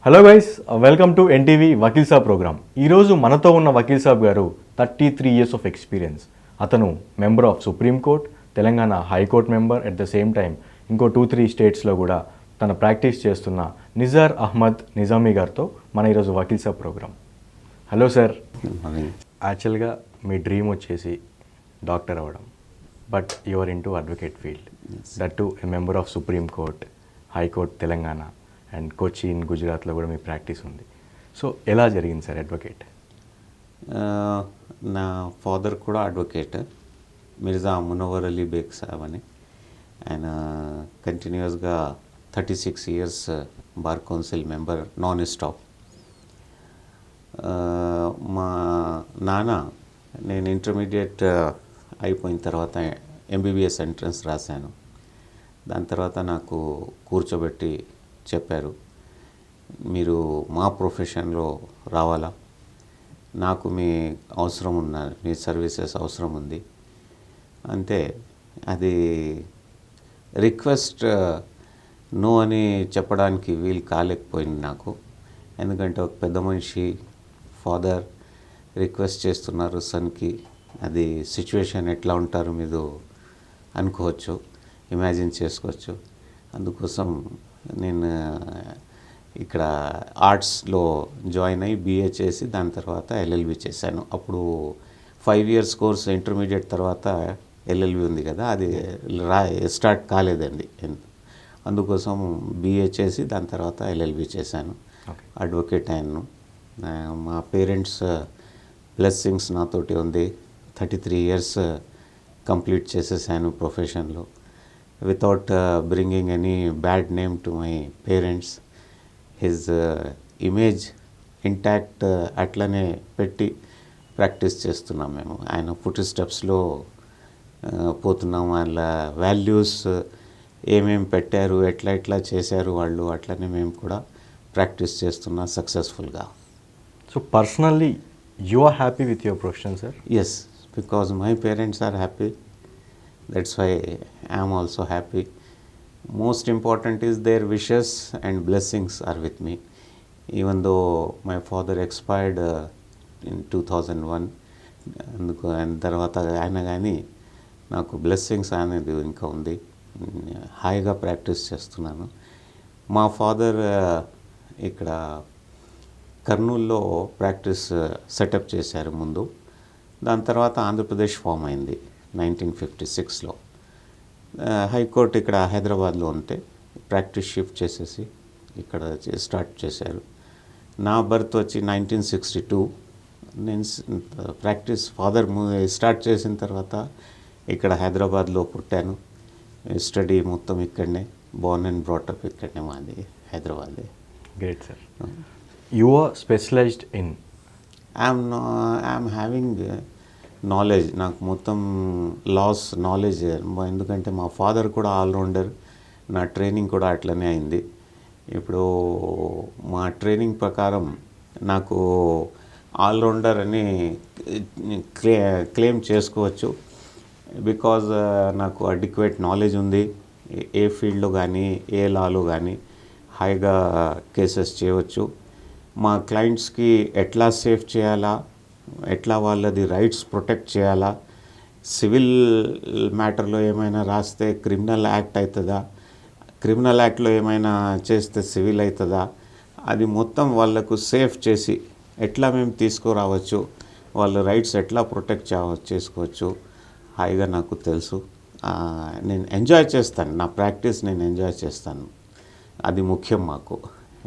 Hello guys, welcome to NTV Vakeel Saab programme. ఈరోజు మనతో ఉన్న వకీల్ సాబ్ గారు 33 years ఆఫ్ ఎక్స్పీరియన్స్. అతను member of Supreme Court, Telangana High Court member, at the same time ఇంకో 2-3 స్టేట్స్లో కూడా తన ప్రాక్టీస్ చేస్తున్న నిజార్ అహ్మద్ నిజామీ గారితో మన ఈరోజు Vakeel Saab programme. Hello sir. యాక్చువల్గా మీ డ్రీమ్ వచ్చేసి డాక్టర్ అవ్వడం, but your in to advocate field, that to a member of Supreme court, high court Telangana and Cochin, గుజరాత్లో కూడా మీ ప్రాక్టీస్ ఉంది. సో ఎలా జరిగింది సార్ అడ్వకేట్? నా ఫాదర్ కూడా అడ్వకేట్, మిర్జా మునవర్ అలీ బేగ్ సాబ్ అని. ఆయన కంటిన్యూస్గా 36 years bar council member non stop. మా నాన్న నేను ఇంటర్మీడియట్ అయిపోయిన తర్వాత ఎంబీబీఎస్ ఎంట్రన్స్ రాశాను. దాని తర్వాత నాకు కూర్చోబెట్టి చెప్పారు, మీరు మా ప్రొఫెషన్లో రావాలా, నాకు మీ అవసరం ఉన్న మీ సర్వీసెస్ అవసరం ఉంది. అంతే, అది రిక్వెస్ట్ నో అని చెప్పడానికి వీలు కాలేకపోయింది నాకు. ఎందుకంటే ఒక పెద్ద మనిషి ఫాదర్ రిక్వెస్ట్ చేస్తున్నారు సన్కి, అది సిచ్యువేషన్ ఎట్లా ఉంటారో మీరు అనుకోవచ్చు, ఇమాజిన్ చేసుకోవచ్చు. అందుకోసం నేను ఇక్కడ ఆర్ట్స్లో జాయిన్ అయ్యి బీఏ చేసి దాని తర్వాత ఎల్ఎల్బి చేశాను. అప్పుడు 5 years కోర్స్ ఇంటర్మీడియట్ తర్వాత ఎల్ఎల్బి ఉంది కదా, అది స్టార్ట్ కాలేదండి. అందుకోసం బీఏ చేసి దాని తర్వాత ఎల్ఎల్బి చేశాను, అడ్వకేట్ అయ్యాను. మా పేరెంట్స్ బ్లెస్సింగ్స్ నాతోటి ఉంది. 33 years కంప్లీట్ చేసేసాను ప్రొఫెషన్లో without bringing any bad name to my parents. His image intact అట్లనే పెట్టి ప్రాక్టీస్ చేస్తున్నాం మేము. ఆయన ఫుట్ స్టెప్స్లో పోతున్నాం. వాళ్ళ వాల్యూస్ ఏమేమి పెట్టారు, ఎట్లా చేశారు వాళ్ళు, అట్లనే మేము కూడా ప్రాక్టీస్ చేస్తున్నాం సక్సెస్ఫుల్గా. So personally you are happy with your profession sir? Yes, because my parents are happy, that's why I am also happy. Most important is their wishes and blessings are with me. Even though my father expired in 2001, and తర్వాత ఆయన కానీ నాకు blessings అనేది ఇంకా ఉంది. హాయిగా practice చేస్తున్నాను. మా ఫాదర్ ఇక్కడ కర్నూల్లో ప్రాక్టీస్ సెటప్ చేశారు ముందు. దాని తర్వాత ఆంధ్రప్రదేశ్ ఫామ్ అయింది 1956లో. హైకోర్టు ఇక్కడ హైదరాబాద్లో ఉంటే ప్రాక్టీస్ షిఫ్ట్ చేసేసి ఇక్కడ స్టార్ట్ చేశారు. నా బర్త్ వచ్చి 1962. నేను ప్రాక్టీస్ ఫాదర్ స్టార్ట్ చేసిన తర్వాత ఇక్కడ హైదరాబాద్లో పుట్టాను. స్టడీ మొత్తం ఇక్కడనే, బోర్న్ అండ్ బ్రాటప్ ఇక్కడనే, మాది హైదరాబాదే. Great sir. You are specialised in? I'm having knowledge, నాకు మొత్తం లాస్ నాలెడ్జ్. ఎందుకంటే మా ఫాదర్ కూడా ఆల్రౌండర్, నా ట్రైనింగ్ కూడా అట్లనే అయింది. ఇప్పుడు మా ట్రైనింగ్ ప్రకారం నాకు ఆల్రౌండర్ అని క్లెయిమ్ చేసుకోవచ్చు. బికాజ్ నాకు అడిక్వేట్ నాలెడ్జ్ ఉంది. ఏ ఫీల్డ్లో కానీ ఏ లాలో కానీ హాయిగా కేసెస్ చేయవచ్చు. మా క్లయింట్స్కి ఎట్లా సేఫ్ చేయాలా, ఎట్లా వాళ్ళది రైట్స్ ప్రొటెక్ట్ చేయాలా, సివిల్ మ్యాటర్లో ఏమైనా రాస్తే క్రిమినల్ యాక్ట్ అవుతుందా, క్రిమినల్ యాక్ట్లో ఏమైనా చేస్తే సివిల్ అవుతుందా, అది మొత్తం వాళ్ళకు సేఫ్ చేసి ఎట్లా మేము తీసుకురావచ్చు, వాళ్ళ రైట్స్ ఎట్లా ప్రొటెక్ట్ చేసుకోవచ్చు, హాయిగా నాకు తెలుసు. నేను ఎంజాయ్ చేస్తాను, నా ప్రాక్టీస్ నేను ఎంజాయ్ చేస్తాను, అది ముఖ్యం మాకు.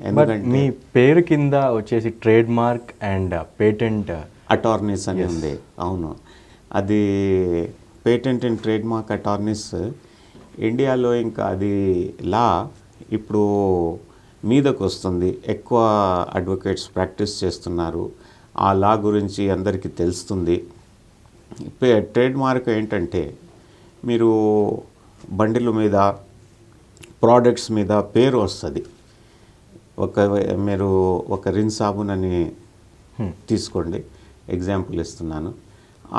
ఎందుకంటే మీ పేరు కింద వచ్చేసి trade mark and patent attorneys అని ఉంది. అవును, అది patent and trade mark attorneys ఇండియాలో ఇంకా అది లా ఇప్పుడు మీదకు వస్తుంది. ఎక్కువ అడ్వకేట్స్ ప్రాక్టీస్ చేస్తున్నారు, ఆ లా గురించి అందరికీ తెలుస్తుంది. ట్రేడ్ మార్క్ ఏంటంటే మీరు బండిల మీద, ప్రోడక్ట్స్ మీద పేరు వస్తుంది. మీరు ఒక రిన్ సాబున్ అని తీసుకోండి, ఎగ్జాంపుల్ ఇస్తున్నాను.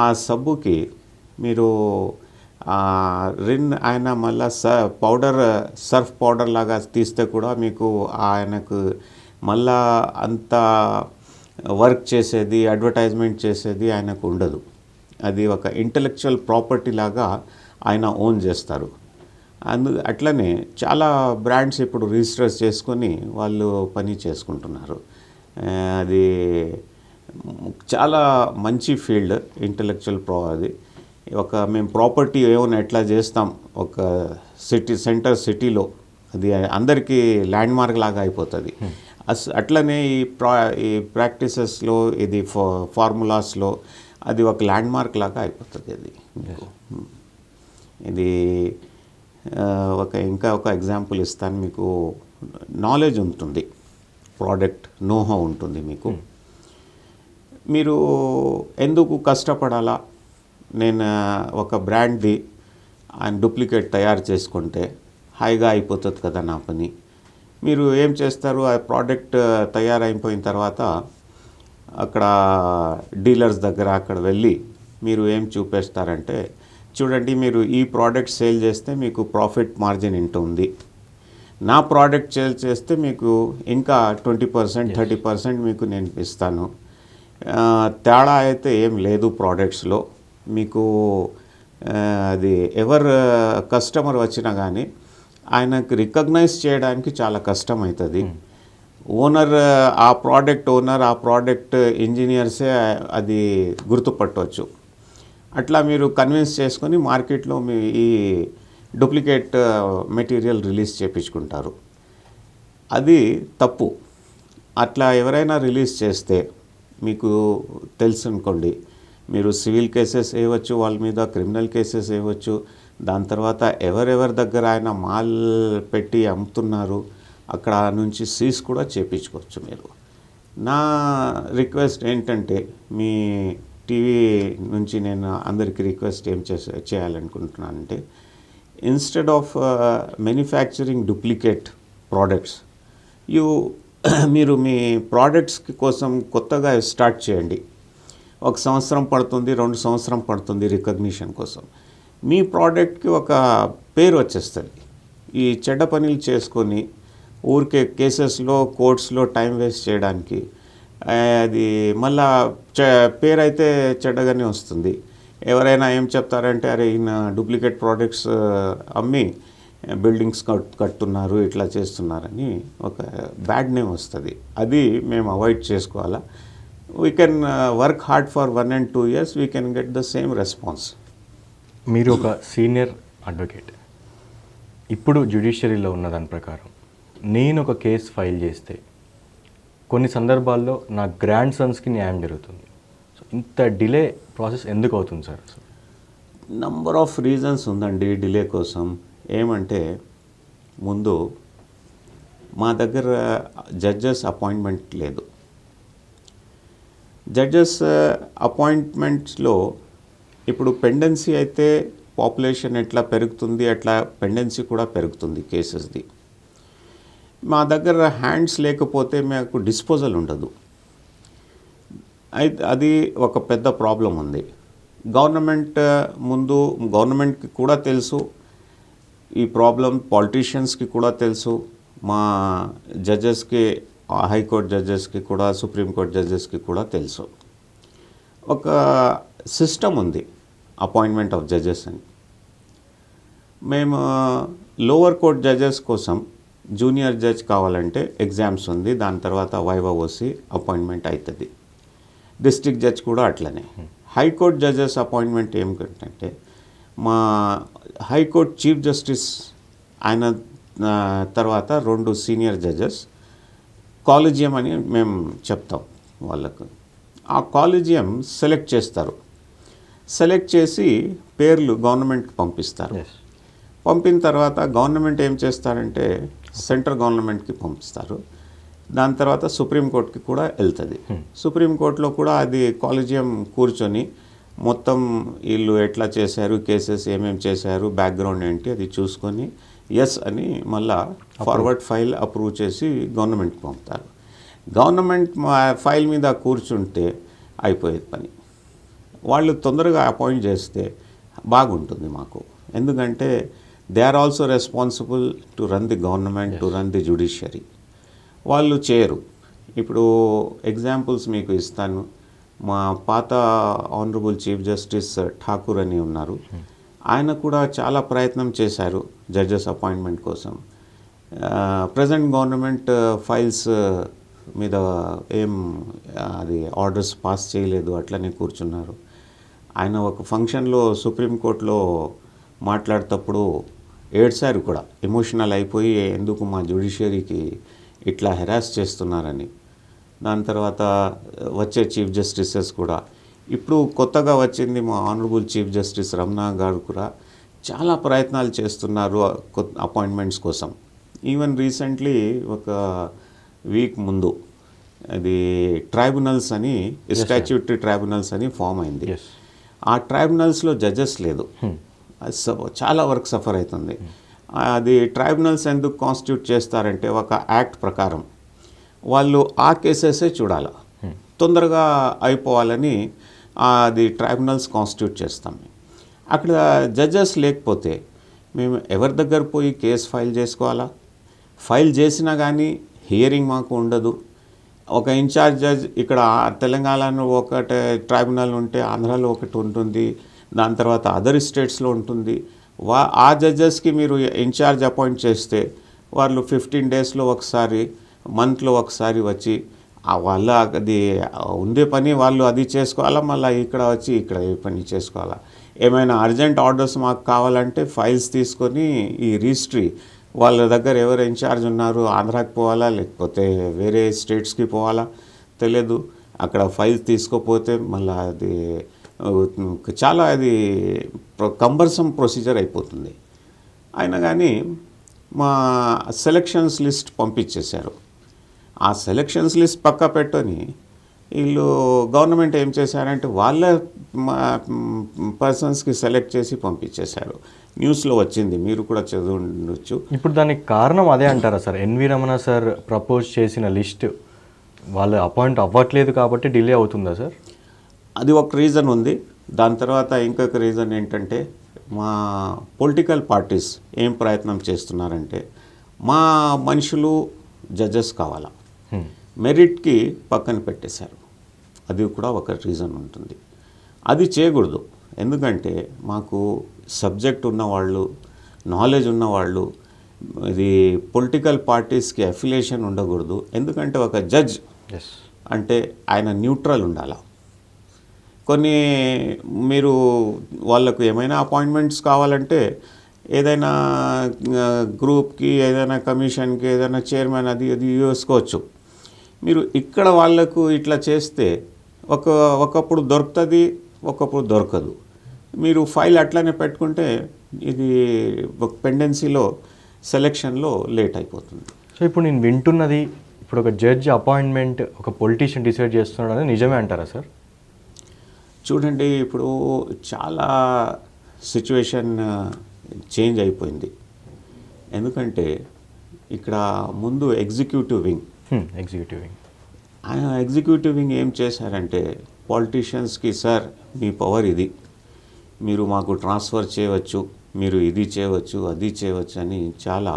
ఆ సబ్బుకి మీరు రిన్ ఆయన మళ్ళా పౌడర్, సర్ఫ్ పౌడర్ లాగా తీస్తే కూడా మీకు ఆయనకు మళ్ళా అంత వర్క్ చేసేది, అడ్వర్టైజ్మెంట్ చేసేది ఆయనకు ఉండదు. అది ఒక ఇంటలెక్చువల్ ప్రాపర్టీ లాగా ఆయన ఓన్ చేస్తారు. అట్లనే చాలా బ్రాండ్స్ ఇప్పుడు రిజిస్టర్స్ చేసుకొని వాళ్ళు పని చేసుకుంటున్నారు. అది చాలా మంచి ఫీల్డ్ ఇంటలెక్చువల్ అది. మేము ప్రాపర్టీ ఏమైనా ఎట్లా చేస్తాం ఒక సిటీలో, అది అందరికీ ల్యాండ్ మార్క్ లాగా అయిపోతుంది. అట్లనే ఈ ప్రాక్టీసెస్లో, ఇది ఫార్ములాస్లో అది ఒక ల్యాండ్ మార్క్ లాగా అయిపోతుంది. అది ఇది ఇంకా ఒక ఎగ్జాంపుల్ ఇస్తాను మీకు. నాలెడ్జ్ ఉంటుంది, ప్రోడక్ట్ నోహో ఉంటుంది మీకు. మీరు ఎందుకు కష్టపడాలా? నేను ఒక బ్రాండ్ది ఆయన డూప్లికేట్ తయారు చేసుకుంటే హాయిగా అయిపోతుంది కదా నా పని. మీరు ఏం చేస్తారు, ఆ ప్రోడక్ట్ తయారైపోయిన తర్వాత అక్కడ డీలర్స్ దగ్గర అక్కడ వెళ్ళి మీరు ఏం చూపిస్తారంటే, చూడండి మీరు ఈ ప్రోడక్ట్ సేల్ చేస్తే మీకు ప్రాఫిట్ మార్జిన్ ఇంత ఉంది, నా ప్రోడక్ట్ సేల్ చేస్తే మీకు ఇంకా 20%, 30% మీకు నేను ఇస్తాను. తేడా అయితే ఏం లేదు ప్రోడక్ట్స్లో. మీకు అది కస్టమర్ వచ్చినా కానీ ఆయనకు రికగ్నైజ్ చేయడానికి చాలా కష్టం అవుతుంది. ఓనర్, ఆ ప్రోడక్ట్ ఇంజనీర్సే అది గుర్తుపట్టవచ్చు. అట్లా మీరు కన్విన్స్ చేసుకొని మార్కెట్లో మీ ఈ డూప్లికేట్ మెటీరియల్ రిలీజ్ చేయించుకుంటారు. అది తప్పు. అట్లా ఎవరైనా రిలీజ్ చేస్తే మీకు తెలుసు అనుకోండి, మీరు సివిల్ కేసెస్ వేయవచ్చు వాళ్ళ మీద, క్రిమినల్ కేసెస్ వేయవచ్చు. దాని తర్వాత ఎవరెవరి దగ్గర ఆయన మాల్ పెట్టి అమ్ముతున్నారు అక్కడ నుంచి సీజ్ కూడా చేయించుకోవచ్చు మీరు. నా రిక్వెస్ట్ ఏంటంటే, మీ టీవీ నుంచి నేను అందరికీ రిక్వెస్ట్ ఏం చేయాలనుకుంటున్నానంటే, instead of manufacturing duplicate products, మీరు మీ ప్రోడక్ట్స్ కోసం కొత్తగా స్టార్ట్ చేయండి. 1 సంవత్సరం పడుతుంది, 2 సంవత్సరం పడుతుంది రికగ్నిషన్ కోసం. మీ ప్రోడక్ట్కి ఒక పేరు వచ్చేస్తుంది. ఈ చెడ్డ పనులు చేసుకొని ఊరికే కేసెస్లో, కోర్ట్స్లో టైం వేస్ట్ చేయడానికి అది మళ్ళా పేరు అయితే చెడ్డగానే వస్తుంది. ఎవరైనా ఏం చెప్తారంటే, అరే ఈయన డూప్లికేట్ ప్రోడక్ట్స్ అమ్మి బిల్డింగ్స్ కట్టున్నారు, ఇట్లా చేస్తున్నారని ఒక బ్యాడ్ నేమ్ వస్తుంది. అది మేము అవాయిడ్ చేసుకోవాలా. We can work hard for 1 and 2 years, we can get the same response. మీరు ఒక సీనియర్ అడ్వకేట్, ఇప్పుడు జ్యుడిషియరీలో ఉన్న దాని ప్రకారం నేను ఒక కేసు ఫైల్ చేస్తే కొన్ని సందర్భాల్లో నా గ్రాండ్ సన్స్కి న్యాయం జరుగుతుంది. సో ఇంత డిలే ప్రాసెస్ ఎందుకు అవుతుంది సార్? నంబర్ ఆఫ్ రీజన్స్ ఉందండి డిలే కోసం. ఏమంటే, ముందు మా దగ్గర జడ్జెస్ అపాయింట్మెంట్ లేదు. జడ్జెస్ అపాయింట్మెంట్స్లో ఇప్పుడు పెండెన్సీ అయితే పాపులేషన్ ఎట్లా పెరుగుతుంది అట్లా పెండెన్సీ కూడా పెరుగుతుంది కేసెస్ది. మా దగ్గర హ్యాండ్స్ లేకపోతే మాకు డిస్పోజల్ ఉండదు. అయితే అది ఒక పెద్ద ప్రాబ్లం ఉంది. గవర్నమెంట్కి కూడా తెలుసు ఈ ప్రాబ్లం, పాలిటీషియన్స్కి కూడా తెలుసు, మా జడ్జెస్కి, హైకోర్టు జడ్జెస్కి కూడా, సుప్రీంకోర్టు జడ్జెస్కి కూడా తెలుసు. ఒక సిస్టమ్ ఉంది అపాయింట్మెంట్ ఆఫ్ జడ్జెస్ అని. మేము లోవర్ కోర్ట్ జడ్జెస్ కోసం జూనియర్ జడ్జ్ కావాలంటే ఎగ్జామ్స్ ఉంది, దాని తర్వాత వైవా వచ్చి అపాయింట్మెంట్ అవుతుంది. డిస్ట్రిక్ట్ జడ్జ్ కూడా అట్లనే. హైకోర్టు జడ్జెస్ అపాయింట్మెంట్ ఏమిటంటే, మా హైకోర్టు చీఫ్ జస్టిస్ ఆయన తర్వాత 2 సీనియర్ జడ్జెస్ కాలేజియం అని మేము చెప్తాం వాళ్ళకు. ఆ కాలేజియం సెలెక్ట్ చేస్తారు. సెలెక్ట్ చేసి పేర్లు గవర్నమెంట్కి పంపిస్తారు. పంపిన తర్వాత గవర్నమెంట్ ఏం చేస్తారంటే సెంట్రల్ గవర్నమెంట్కి పంపిస్తారు. దాని తర్వాత సుప్రీంకోర్టుకి కూడా వెళ్తుంది. సుప్రీంకోర్టులో కూడా అది కాలేజియం కూర్చొని మొత్తం వీళ్ళు ఎట్లా చేశారు, కేసెస్ ఏమేమి చేశారు, బ్యాక్గ్రౌండ్ ఏంటి అది చూసుకొని ఎస్ అని మళ్ళా ఫార్వర్డ్ ఫైల్ అప్రూవ్ చేసి గవర్నమెంట్కి పంపుతారు. గవర్నమెంట్ ఫైల్ మీద కూర్చుంటే అయిపోయేది పని. వాళ్ళు తొందరగా అపాయింట్ చేస్తే బాగుంటుంది మాకు. ఎందుకంటే they are also responsible to run the government, to run the judiciary. వాళ్ళు చేయరు. ఇప్పుడు ఎగ్జాంపుల్స్ మీకు ఇస్తాను. మా పాత ఆనరబుల్ చీఫ్ జస్టిస్ ఠాకూర్ అని ఉన్నారు. ఆయన కూడా చాలా ప్రయత్నం చేశారు జడ్జెస్ అపాయింట్మెంట్ కోసం. ప్రజెంట్ గవర్నమెంట్ ఫైల్స్ మీద ఏం అది ఆర్డర్స్ పాస్ చేయలేదు, అట్లనే కూర్చున్నారు. ఆయన ఒక ఫంక్షన్లో సుప్రీంకోర్టులో మాట్లాడేటప్పుడు ఏడ్చారు కూడా, ఎమోషనల్ అయిపోయి ఎందుకు మా జ్యుడిషియరీకి ఇట్లా హెరాస్ చేస్తున్నారని. దాని తర్వాత వచ్చే చీఫ్ జస్టిసెస్ కూడా, ఇప్పుడు కొత్తగా వచ్చింది మా ఆనరబుల్ చీఫ్ జస్టిస్ రమణ గారు కూడా చాలా ప్రయత్నాలు చేస్తున్నారు అపాయింట్మెంట్స్ కోసం. ఈవెన్ రీసెంట్లీ ఒక వీక్ ముందు అది ట్రైబ్యునల్స్ అని, స్టాట్యూటరీ ట్రైబ్యునల్స్ అని ఫామ్ అయింది. ఆ ట్రైబ్యునల్స్లో జడ్జెస్ లేదు. చాలా వర్క్ సఫర్ అవుతుంది. అది ట్రైబ్యునల్స్ ఎందుకు కాన్స్టిట్యూట్ చేస్తారంటే ఒక యాక్ట్ ప్రకారం వాళ్ళు ఆ కేసెసే చూడాలి, తొందరగా అయిపోవాలని అది ట్రైబ్యునల్స్ కాన్స్టిట్యూట్ చేస్తాం. అక్కడ జడ్జెస్ లేకపోతే మేము ఎవరి దగ్గర పోయి కేసు ఫైల్ చేసుకోవాలా? ఫైల్ చేసినా కానీ హియరింగ్ మాకు ఉండదు. ఒక ఇన్ఛార్జ్ జడ్జ్ ఇక్కడ తెలంగాణలో ఒకటి ట్రైబ్యునల్ ఉంటే ఆంధ్రాలో ఒకటి ఉంటుంది, దాని తర్వాత అదర్ స్టేట్స్లో ఉంటుంది. ఆ జడ్జెస్కి మీరు ఇన్ఛార్జ్ అపాయింట్ చేస్తే వాళ్ళు 15 డేస్లో ఒకసారి, మంత్లో ఒకసారి వచ్చి వాళ్ళ అది ఉండే పని వాళ్ళు అది చేసుకోవాలా, మళ్ళీ ఇక్కడ వచ్చి ఇక్కడ ఏ పని చేసుకోవాలా. ఏమైనా అర్జెంట్ ఆర్డర్స్ మాకు కావాలంటే ఫైల్స్ తీసుకొని ఈ రిజిస్ట్రీ వాళ్ళ దగ్గర ఎవరు ఇన్ఛార్జ్ ఉన్నారు, ఆంధ్రాకి పోవాలా లేకపోతే వేరే స్టేట్స్కి పోవాలా తెలియదు. అక్కడ ఫైల్స్ తీసుకోపోతే మళ్ళీ అది చాలా అది కంబర్సమ్ ప్రొసీజర్ అయిపోతుంది. అయినా కానీ మా సెలక్షన్స్ లిస్ట్ పంపించేశారు. ఆ సెలక్షన్స్ లిస్ట్ పక్క పెట్టుకొని వీళ్ళు గవర్నమెంట్ ఏం చేశారంటే వాళ్ళ పర్సన్స్కి సెలెక్ట్ చేసి పంపించేశారు. న్యూస్లో వచ్చింది, మీరు కూడా చదివి ఉండొచ్చు. ఇప్పుడు దానికి కారణం అదే అంటారా sir? NV Ramana sir propose చేసిన లిస్ట్ వాళ్ళు అపాయింట్ అవ్వట్లేదు కాబట్టి డిలే అవుతుందా సార్? అది ఒక రీజన్ ఉంది. దాని తర్వాత ఇంకొక రీజన్ ఏంటంటే మా పొలిటికల్ పార్టీస్ ఏం ప్రయత్నం చేస్తున్నారంటే మా మనుషులు జడ్జెస్ కావాలా, మెరిట్కి పక్కన పెట్టేశారు. అది కూడా ఒక రీజన్ ఉంటుంది. అది చేయకూడదు. ఎందుకంటే మాకు సబ్జెక్ట్ ఉన్నవాళ్ళు, నాలెడ్జ్ ఉన్నవాళ్ళు, ఇది పొలిటికల్ పార్టీస్కి అఫిలియేషన్ ఉండకూడదు. ఎందుకంటే ఒక జడ్జ్ అంటే ఆయన న్యూట్రల్ ఉండాలి. కొన్ని మీరు వాళ్ళకు ఏమైనా అపాయింట్మెంట్స్ కావాలంటే ఏదైనా గ్రూప్కి, ఏదైనా కమిషన్కి, ఏదైనా చైర్మన్ అది వేసుకోవచ్చు. మీరు ఇక్కడ వాళ్ళకు ఇట్లా చేస్తే ఒకప్పుడు దొరుకుతుంది, ఒకప్పుడు దొరకదు. మీరు ఫైల్ అట్లనే పెట్టుకుంటే ఇది ఒక పెండెన్సీలో సెలెక్షన్లో లేట్ అయిపోతుంది. సో ఇప్పుడు నేను వింటున్నది, ఇప్పుడు ఒక జడ్జ్ అపాయింట్మెంట్ ఒక పొలిటీషియన్ డిసైడ్ చేస్తున్నాడు అనేది నిజమే అంటారా సార్? చూడండి, ఇప్పుడు చాలా సిచ్యువేషన్ చేంజ్ అయిపోయింది. ఎందుకంటే ఇక్కడ ముందు ఎగ్జిక్యూటివ్ వింగ్ ఏం చేశారంటే పాలిటీషియన్స్కి, సార్ మీ పవర్ ఇది, మీరు మాకు ట్రాన్స్ఫర్ చేయవచ్చు, మీరు ఇది చేయవచ్చు, అది చేయవచ్చు అని చాలా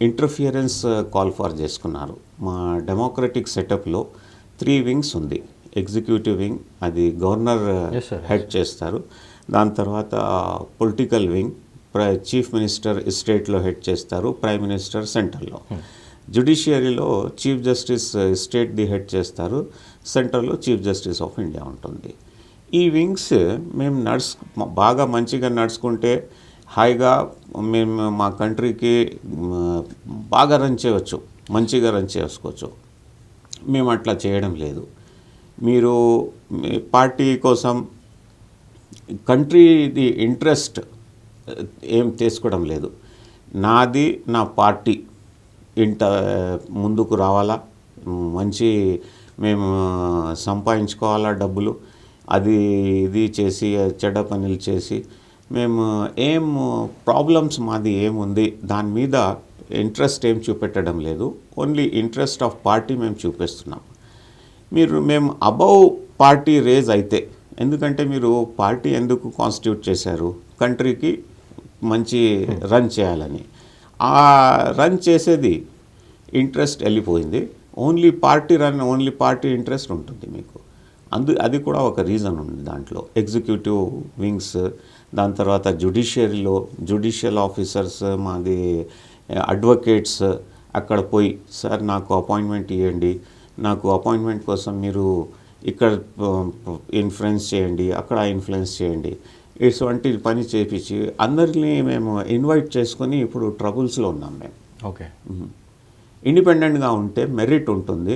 ఇంటర్ఫియరెన్స్ కాల్ ఫర్ చేసుకున్నారు. మా డెమోక్రటిక్ సెటప్లో 3 వింగ్స్ ఉంది. ఎగ్జిక్యూటివ్ వింగ్ అది గవర్నర్ హెడ్ చేస్తారు. దాని తర్వాత పొలిటికల్ వింగ్ చీఫ్ మినిస్టర్ స్టేట్లో హెడ్ చేస్తారు, ప్రైమ్ మినిస్టర్ సెంట్రల్లో. జ్యుడిషియరీలో చీఫ్ జస్టిస్ స్టేట్ది హెడ్ చేస్తారు, సెంట్రల్లో చీఫ్ జస్టిస్ ఆఫ్ ఇండియా ఉంటుంది. ఈ వింగ్స్ మేము బాగా మంచిగా నడుచుకుంటే హాయిగా మేము మా కంట్రీకి బాగా రన్ చేయవచ్చు, మంచిగా రన్ చేసుకోవచ్చు. మేము అట్లా చేయడం లేదు. మీరు పార్టీ కోసం కంట్రీది ఇంట్రెస్ట్ ఏం తీసుకోవడం లేదు. నాది నా పార్టీ ఇంత ముందుకు రావాలా, మంచి మేము సంపాదించుకోవాలా డబ్బులు, అది ఇది చేసి చెడ్డ పనులు చేసి మేము ఏం ప్రాబ్లమ్స్ మాది ఏముంది దాని మీద ఇంట్రెస్ట్ ఏం చూపెట్టడం లేదు. ఓన్లీ ఇంట్రెస్ట్ ఆఫ్ పార్టీ మేము చూపిస్తున్నాం. మేము అబౌవ్ పార్టీ రేజ్ అయితే, ఎందుకంటే మీరు పార్టీ ఎందుకు కాన్స్టిట్యూట్ చేశారు? కంట్రీకి మంచి రన్ చేయాలని. ఆ రన్ చేసేది ఇంట్రెస్ట్ వెళ్ళిపోయింది. ఓన్లీ పార్టీ ఇంట్రెస్ట్ ఉంటుంది మీకు. అది కూడా ఒక రీజన్ ఉంది దాంట్లో. ఎగ్జిక్యూటివ్ వింగ్స్, దాని తర్వాత జ్యుడిషియల్ ఆఫీసర్స్, మాది అడ్వకేట్స్ అక్కడ పోయి సార్ నాకు అపాయింట్మెంట్ ఇవ్వండి, నాకు అపాయింట్మెంట్ కోసం మీరు ఇక్కడ ఇన్ఫ్లుయెన్స్ చేయండి, అక్కడ ఇన్ఫ్లుయెన్స్ చేయండి, ఇటువంటి పని చేపించి అందరినీ మేము ఇన్వైట్ చేసుకొని ఇప్పుడు ట్రబుల్స్లో ఉన్నాం మేము. ఓకే. ఇండిపెండెంట్గా ఉంటే మెరిట్ ఉంటుంది.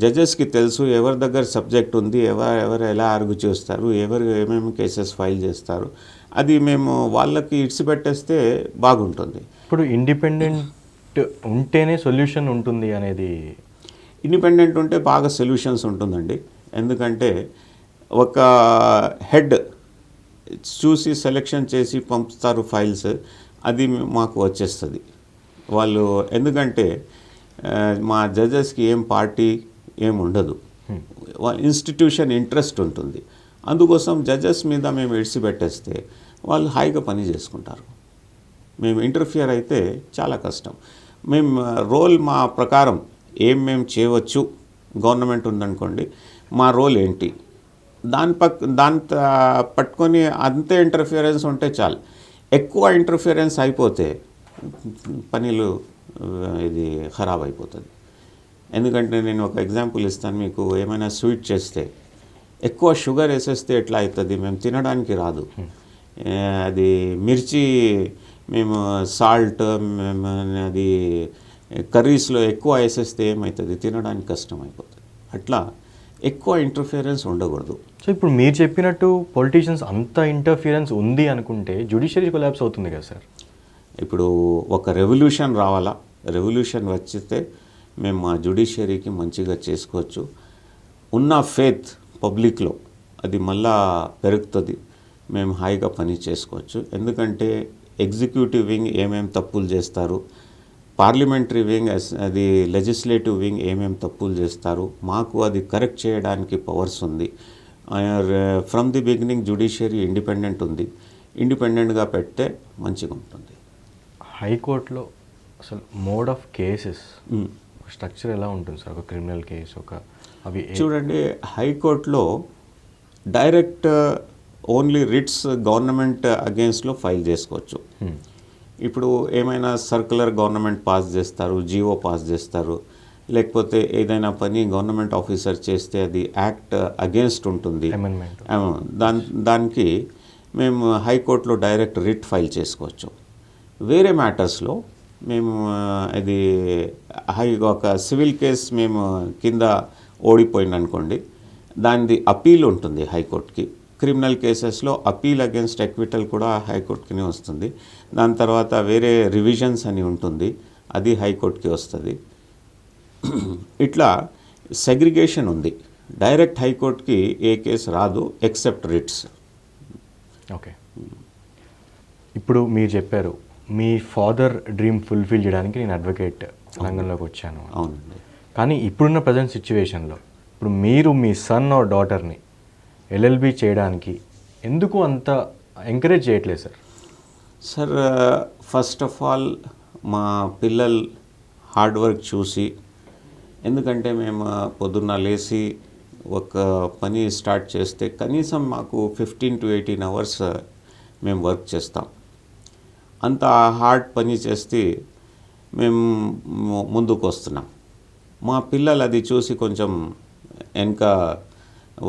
జడ్జెస్కి తెలుసు ఎవరి దగ్గర సబ్జెక్ట్ ఉంది, ఎవరు ఎలా ఆర్గ్యూ చేస్తారు, ఎవరు ఏమేమి కేసెస్ ఫైల్ చేస్తారు, అది మేము వాళ్ళకి ఇడిచిపెట్టేస్తే బాగుంటుంది. ఇప్పుడు ఇండిపెండెంట్ ఉంటేనే సొల్యూషన్ ఉంటుంది అనేది. ఇండిపెండెంట్ ఉంటే బాగా సొల్యూషన్స్ ఉంటుందండి. ఎందుకంటే ఒక హెడ్ చూసి సెలెక్షన్ చేసి పంపుతారు ఫైల్స్, అది మాకు వచ్చేస్తుంది వాళ్ళు. ఎందుకంటే మా జడ్జెస్కి ఏం పార్టీ ఏం ఉండదు, వాళ్ళ ఇన్స్టిట్యూషన్ ఇంట్రెస్ట్ ఉంటుంది. అందుకోసం జడ్జెస్ మీద మేము ఇడిచిపెట్టేస్తే వాళ్ళు హాయిగా పని చేసుకుంటారు. మేము ఇంటర్ఫియర్ అయితే చాలా కష్టం. మేము రోల్ మా ప్రకారం మేము చేయవచ్చు. గవర్నమెంట్ ఉందనుకోండి, మా రోల్ ఏంటి, దాని పట్టుకొని అంతే ఇంటర్ఫియరెన్స్ ఉంటే చాలు. ఎక్కువ ఇంటర్ఫియరెన్స్ అయిపోతే పనులు ఇది ఖరాబ్ అయిపోతుంది. ఎందుకంటే నేను ఒక ఎగ్జాంపుల్ ఇస్తాను మీకు. ఏమైనా స్వీట్ చేస్తే ఎక్కువ షుగర్ వేసేస్తే ఎట్లా అవుతుంది, మేము తినడానికి రాదు. అది మిర్చి మేము సాల్ట్ అది కర్రీస్లో ఎక్కువ వేసేస్తే ఏమవుతుంది, తినడానికి కష్టం అయిపోతుంది. అట్లా ఎక్కువ ఇంటర్ఫియరెన్స్ ఉండకూడదు. సో ఇప్పుడు మీరు చెప్పినట్టు పొలిటీషియన్స్ అంత ఇంటర్ఫియరెన్స్ ఉంది అనుకుంటే జ్యుడిషియరీ కొలాప్స్ అవుతుంది కదా సార్. ఇప్పుడు ఒక రెవల్యూషన్ రావాలా, రెవల్యూషన్ వచ్చితే మేము మా జ్యుడిషియరీకి మంచిగా చేసుకోవచ్చు. ఉన్న ఫేత్ పబ్లిక్లో అది మళ్ళా పెరుగుతుంది, మేము హాయిగా పని చేసుకోవచ్చు. ఎందుకంటే ఎగ్జిక్యూటివ్ వింగ్ ఏమేమి తప్పులు చేస్తారు, పార్లమెంటరీ వింగ్ అది లెజిస్లేటివ్ వింగ్ ఏమేమి తప్పులు చేస్తారు, మాకు అది కరెక్ట్ చేయడానికి పవర్స్ ఉంది. From the beginning judiciary independent ఉంది. ఇండిపెండెంట్గా పెడితే మంచిగా ఉంటుంది. హైకోర్టులో అసలు మోడ్ ఆఫ్ కేసెస్ స్ట్రక్చర్ ఎలా ఉంటుంది సార్? ఒక క్రిమినల్ కేసు అవి చూడండి, హైకోర్టులో డైరెక్ట్ ఓన్లీ రిట్స్ గవర్నమెంట్ అగేన్స్ట్లో ఫైల్ చేసుకోవచ్చు. ఇప్పుడు ఏమైనా సర్క్యులర్ గవర్నమెంట్ పాస్ చేస్తారు, జీవో పాస్ చేస్తారు, లేకపోతే ఏదైనా పని గవర్నమెంట్ ఆఫీసర్ చేస్తే అది యాక్ట్ అగేన్స్ట్ ఉంటుంది, దానికి మేము హైకోర్టులో డైరెక్ట్ రిట్ ఫైల్ చేసుకోవచ్చు. వేరే మ్యాటర్స్లో మేము అది ఒక సివిల్ కేసు మేము కింద ఓడిపోయింది అనుకోండి, దానిది అపీల్ ఉంటుంది హైకోర్టుకి. క్రిమినల్ కేసెస్లో అపీల్ అగేన్స్ట్ ఎక్విటల్ కూడా హైకోర్టుకి వస్తుంది. దాని తర్వాత వేరే రివిజన్స్ అని ఉంటుంది, అది హైకోర్టుకి వస్తుంది. ఇట్లా సెగ్రిగేషన్ ఉంది. డైరెక్ట్ హైకోర్టుకి ఏ కేసు రాదు ఎక్సెప్ట్ రిట్స్. ఓకే. ఇప్పుడు మీరు చెప్పారు మీ ఫాదర్ డ్రీమ్ ఫుల్ఫిల్ చేయడానికి నేను అడ్వకేట్ రంగంలోకి వచ్చాను. అవునండి. కానీ ఇప్పుడున్న ప్రజెంట్ సిచ్యువేషన్లో ఇప్పుడు మీరు మీ సన్ ఆర్ డాటర్ని ఎల్ఎల్బి చేయడానికి ఎందుకు అంత ఎంకరేజ్ చేయట్లేదు sir? Sir, first of all మా పిల్లలు హార్డ్ వర్క్ చూసి, ఎందుకంటే మేము పొద్దున్న లేచి ఒక పని స్టార్ట్ చేస్తే కనీసం మాకు 15 to 18 hours మేము వర్క్ చేస్తాం. అంత హార్డ్ పని చేస్తే మేము ముందుకు వస్తున్నాం. మా పిల్లలు అది చూసి కొంచెం వెనక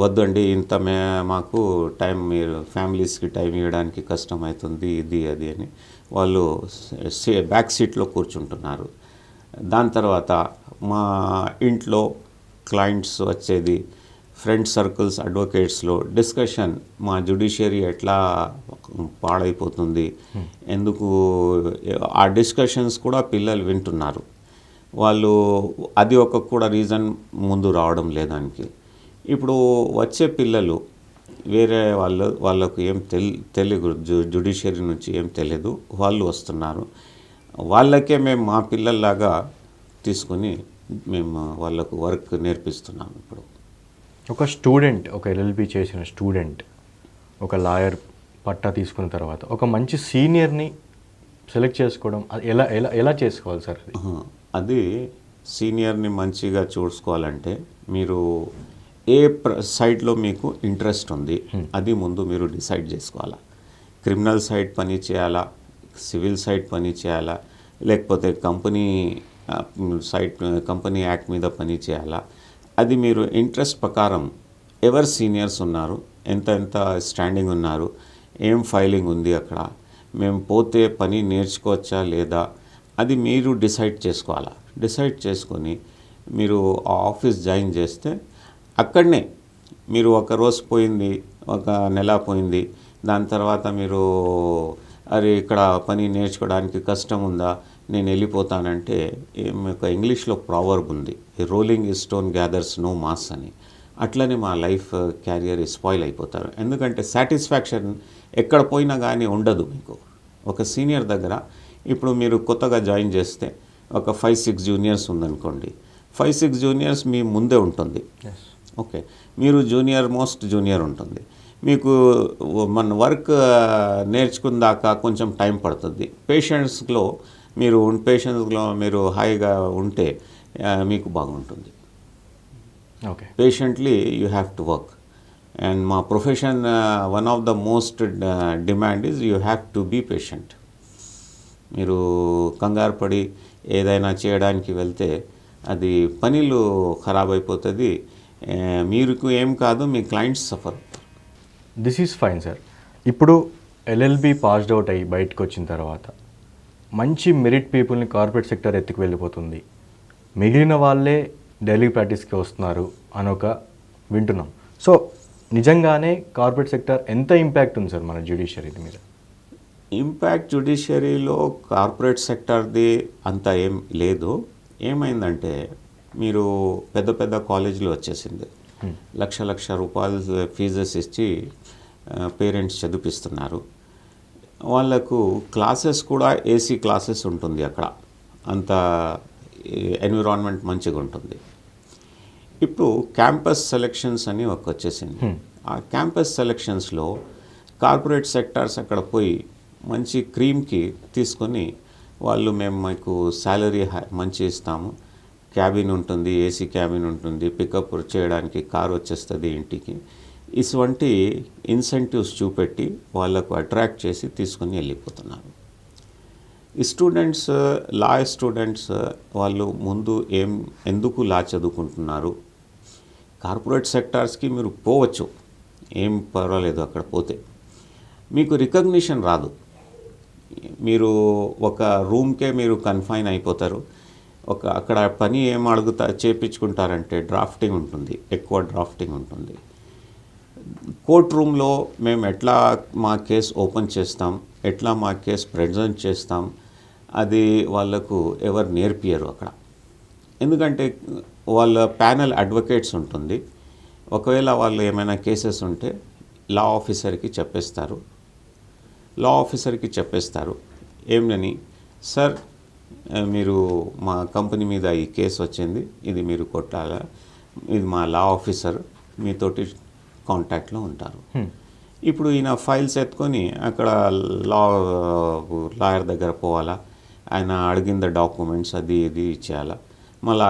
వద్దండి, ఇంత మాకు టైం, మీరు ఫ్యామిలీస్కి టైం ఇవ్వడానికి కష్టం అవుతుంది, ఇది అది అని వాళ్ళు బ్యాక్ సీట్లో కూర్చుంటున్నారు. దాని తర్వాత మా ఇంట్లో క్లయింట్స్ వచ్చేది, ఫ్రెండ్ సర్కిల్స్, అడ్వకేట్స్లో డిస్కషన్, మా జ్యుడిషియరీ ఎట్లా పాడైపోతుంది, ఎందుకు ఆ డిస్కషన్స్ కూడా పిల్లలు వింటున్నారు. వాళ్ళు అది ఒక కూడా రీజన్ ముందు రావడం లేదానికి. ఇప్పుడు వచ్చే పిల్లలు వేరే వాళ్ళకు ఏం తెలియదు, జ్యుడిషియరీ నుంచి ఏం తెలియదు, వాళ్ళు వస్తున్నారు. వాళ్ళకే మేము మా పిల్లల్లాగా తీసుకొని మేము వాళ్ళకు వర్క్ నేర్పిస్తున్నాం. ఇప్పుడు ఒక స్టూడెంట్, ఒక ఎల్ఎల్బి చేసిన స్టూడెంట్ ఒక లాయర్ పట్టా తీసుకున్న తర్వాత ఒక మంచి సీనియర్ని సెలెక్ట్ చేసుకోవడం ఎలా ఎలా ఎలా చేసుకోవాలి సార్? అది సీనియర్ని మంచిగా చూసుకోవాలంటే మీరు ఏ సైడ్లో మీకు ఇంట్రెస్ట్ ఉంది అది ముందు మీరు డిసైడ్ చేసుకోవాలా. క్రిమినల్ సైడ్ పని చేయాలా, సివిల్ సైడ్ పని చేయాలా, లేకపోతే కంపెనీ యాక్ట్ మీద పని చేయాలా, అది మీరు ఇంట్రెస్ట్ ప్రకారం ఎవరు సీనియర్స్ ఉన్నారు, ఎంత స్టాండింగ్ ఉన్నారు, ఏం ఫైలింగ్ ఉంది అక్కడ, మేము పోతే పని నేర్చుకోవచ్చా లేదా, అది మీరు డిసైడ్ చేసుకోవాలా. డిసైడ్ చేసుకొని మీరు ఆ ఆఫీస్ జాయిన్ చేస్తే అక్కడనే మీరు ఒక రోజు పోయింది, ఒక నెల పోయింది, దాని తర్వాత మీరు అరే ఇక్కడ పని నేర్చుకోవడానికి కష్టం ఉందా, నేను వెళ్ళిపోతానంటే ఒక ఇంగ్లీష్లో ప్రావర్బ్ ఉంది, rolling stone gathers no moss అని. అట్లనే మా లైఫ్ క్యారియర్ స్పాయిల్ అయిపోతారు. ఎందుకంటే సాటిస్ఫాక్షన్ ఎక్కడ పోయినా కానీ ఉండదు మీకు. ఒక సీనియర్ దగ్గర ఇప్పుడు మీరు కొత్తగా జాయిన్ చేస్తే ఒక 5-6 జూనియర్స్ ఉందనుకోండి, 5-6 జూనియర్స్ మీ ముందే ఉంటుంది. ఓకే, మీరు మోస్ట్ జూనియర్ ఉంటుంది, మీకు మన వర్క్ నేర్చుకున్నాక కొంచెం టైం పడుతుంది. పేషెంట్స్లో మీరు హాయిగా ఉంటే మీకు బాగుంటుంది. Okay, patiently you have to work. And మా profession one of the most demand is you have to be patient. మీరు కంగారు పడి ఏదైనా చేయడానికి వెళ్తే అది పనులు ఖరాబ్ అయిపోతుంది, మీరు ఏం కాదు, మీ clients suffer. This is fine sir. ఇప్పుడు ఎల్ఎల్బి పాస్డ్ అవుట్ అయ్యి బయటకు వచ్చిన తర్వాత మంచి మెరిట్ పీపుల్ని కార్పొరేట్ సెక్టర్ ఎత్తుకు వెళ్ళిపోతుంది, మిగిలిన వాళ్ళే డైలీ ప్రాక్టీస్కి వస్తున్నారు అని వింటున్నాం. సో నిజంగానే కార్పొరేట్ సెక్టర్ ఎంత ఇంపాక్ట్ ఉంది సార్ మన జ్యుడిషియరీ మీద? ఇంపాక్ట్ జ్యుడిషియరీలో కార్పొరేట్ సెక్టర్ది అంత ఏం లేదు. ఏమైందంటే మీరు పెద్ద కాలేజీలు వచ్చేసింది, లక్ష రూపాయలు ఫీజెస్ ఇచ్చి పేరెంట్స్ చదివిస్తున్నారు. వాళ్ళకు క్లాసెస్ కూడా ఏసీ క్లాసెస్ ఉంటుంది అక్కడ, అంత ఎన్విరాన్మెంట్ మంచిగా ఉంటుంది. ఇప్పుడు క్యాంపస్ సెలెక్షన్స్ అని వచ్చేసింది. ఆ క్యాంపస్ సెలెక్షన్స్లో కార్పొరేట్ సెక్టార్స్ అక్కడ పోయి మంచి క్రీమ్కి తీసుకొని వాళ్ళు మేము మీకు శాలరీ మంచి ఇస్తాము, క్యాబిన్ ఉంటుంది, ఏసీ క్యాబిన్ ఉంటుంది, పికప్ చేయడానికి కార్ వచ్చేస్తుంది ఇంటికి, ఇటువంటి ఇన్సెంటివ్స్ చూపెట్టి వాళ్ళకు అట్రాక్ట్ చేసి తీసుకొని వెళ్ళిపోతున్నారు. ఈ స్టూడెంట్స్, లా స్టూడెంట్స్ వాళ్ళు ముందు ఎందుకు లా చదువుకుంటున్నారు? కార్పొరేట్ సెక్టార్స్కి మీరు పోవచ్చు, ఏం పర్వాలేదు, అక్కడ పోతే మీకు రికగ్నిషన్ రాదు. మీరు ఒక రూమ్కే మీరు కన్ఫైన్ అయిపోతారు. అక్కడ పని ఏం చేయించుకుంటారంటే డ్రాఫ్టింగ్ ఉంటుంది, ఎక్కువ డ్రాఫ్టింగ్ ఉంటుంది. కోర్ట్ రూమ్లో మేము ఎట్లా మా కేసు ఓపెన్ చేస్తాం, ఎట్లా మా కేసు ప్రజెంట్ చేస్తాం, అది వాళ్ళకు ఎవరు నేర్పియరు అక్కడ. ఎందుకంటే వాళ్ళ ప్యానెల్ అడ్వకేట్స్ ఉంటుంది. ఒకవేళ వాళ్ళు ఏమైనా కేసెస్ ఉంటే లా ఆఫీసర్కి చెప్పేస్తారు. ఏమని, సార్ మీరు మా కంపెనీ మీద ఈ కేసు వచ్చింది, ఇది మీరు కొట్టాలా, ఇది మా లా ఆఫీసర్ మీతోటి కాంటాక్ట్లో ఉంటారు. ఇప్పుడు ఈయన ఫైల్స్ ఎత్తుకొని అక్కడ లాయర్ దగ్గర పోవాలా, ఆయన అడిగిన డాక్యుమెంట్స్ అది ఇది ఇచ్చేయాలా, మళ్ళా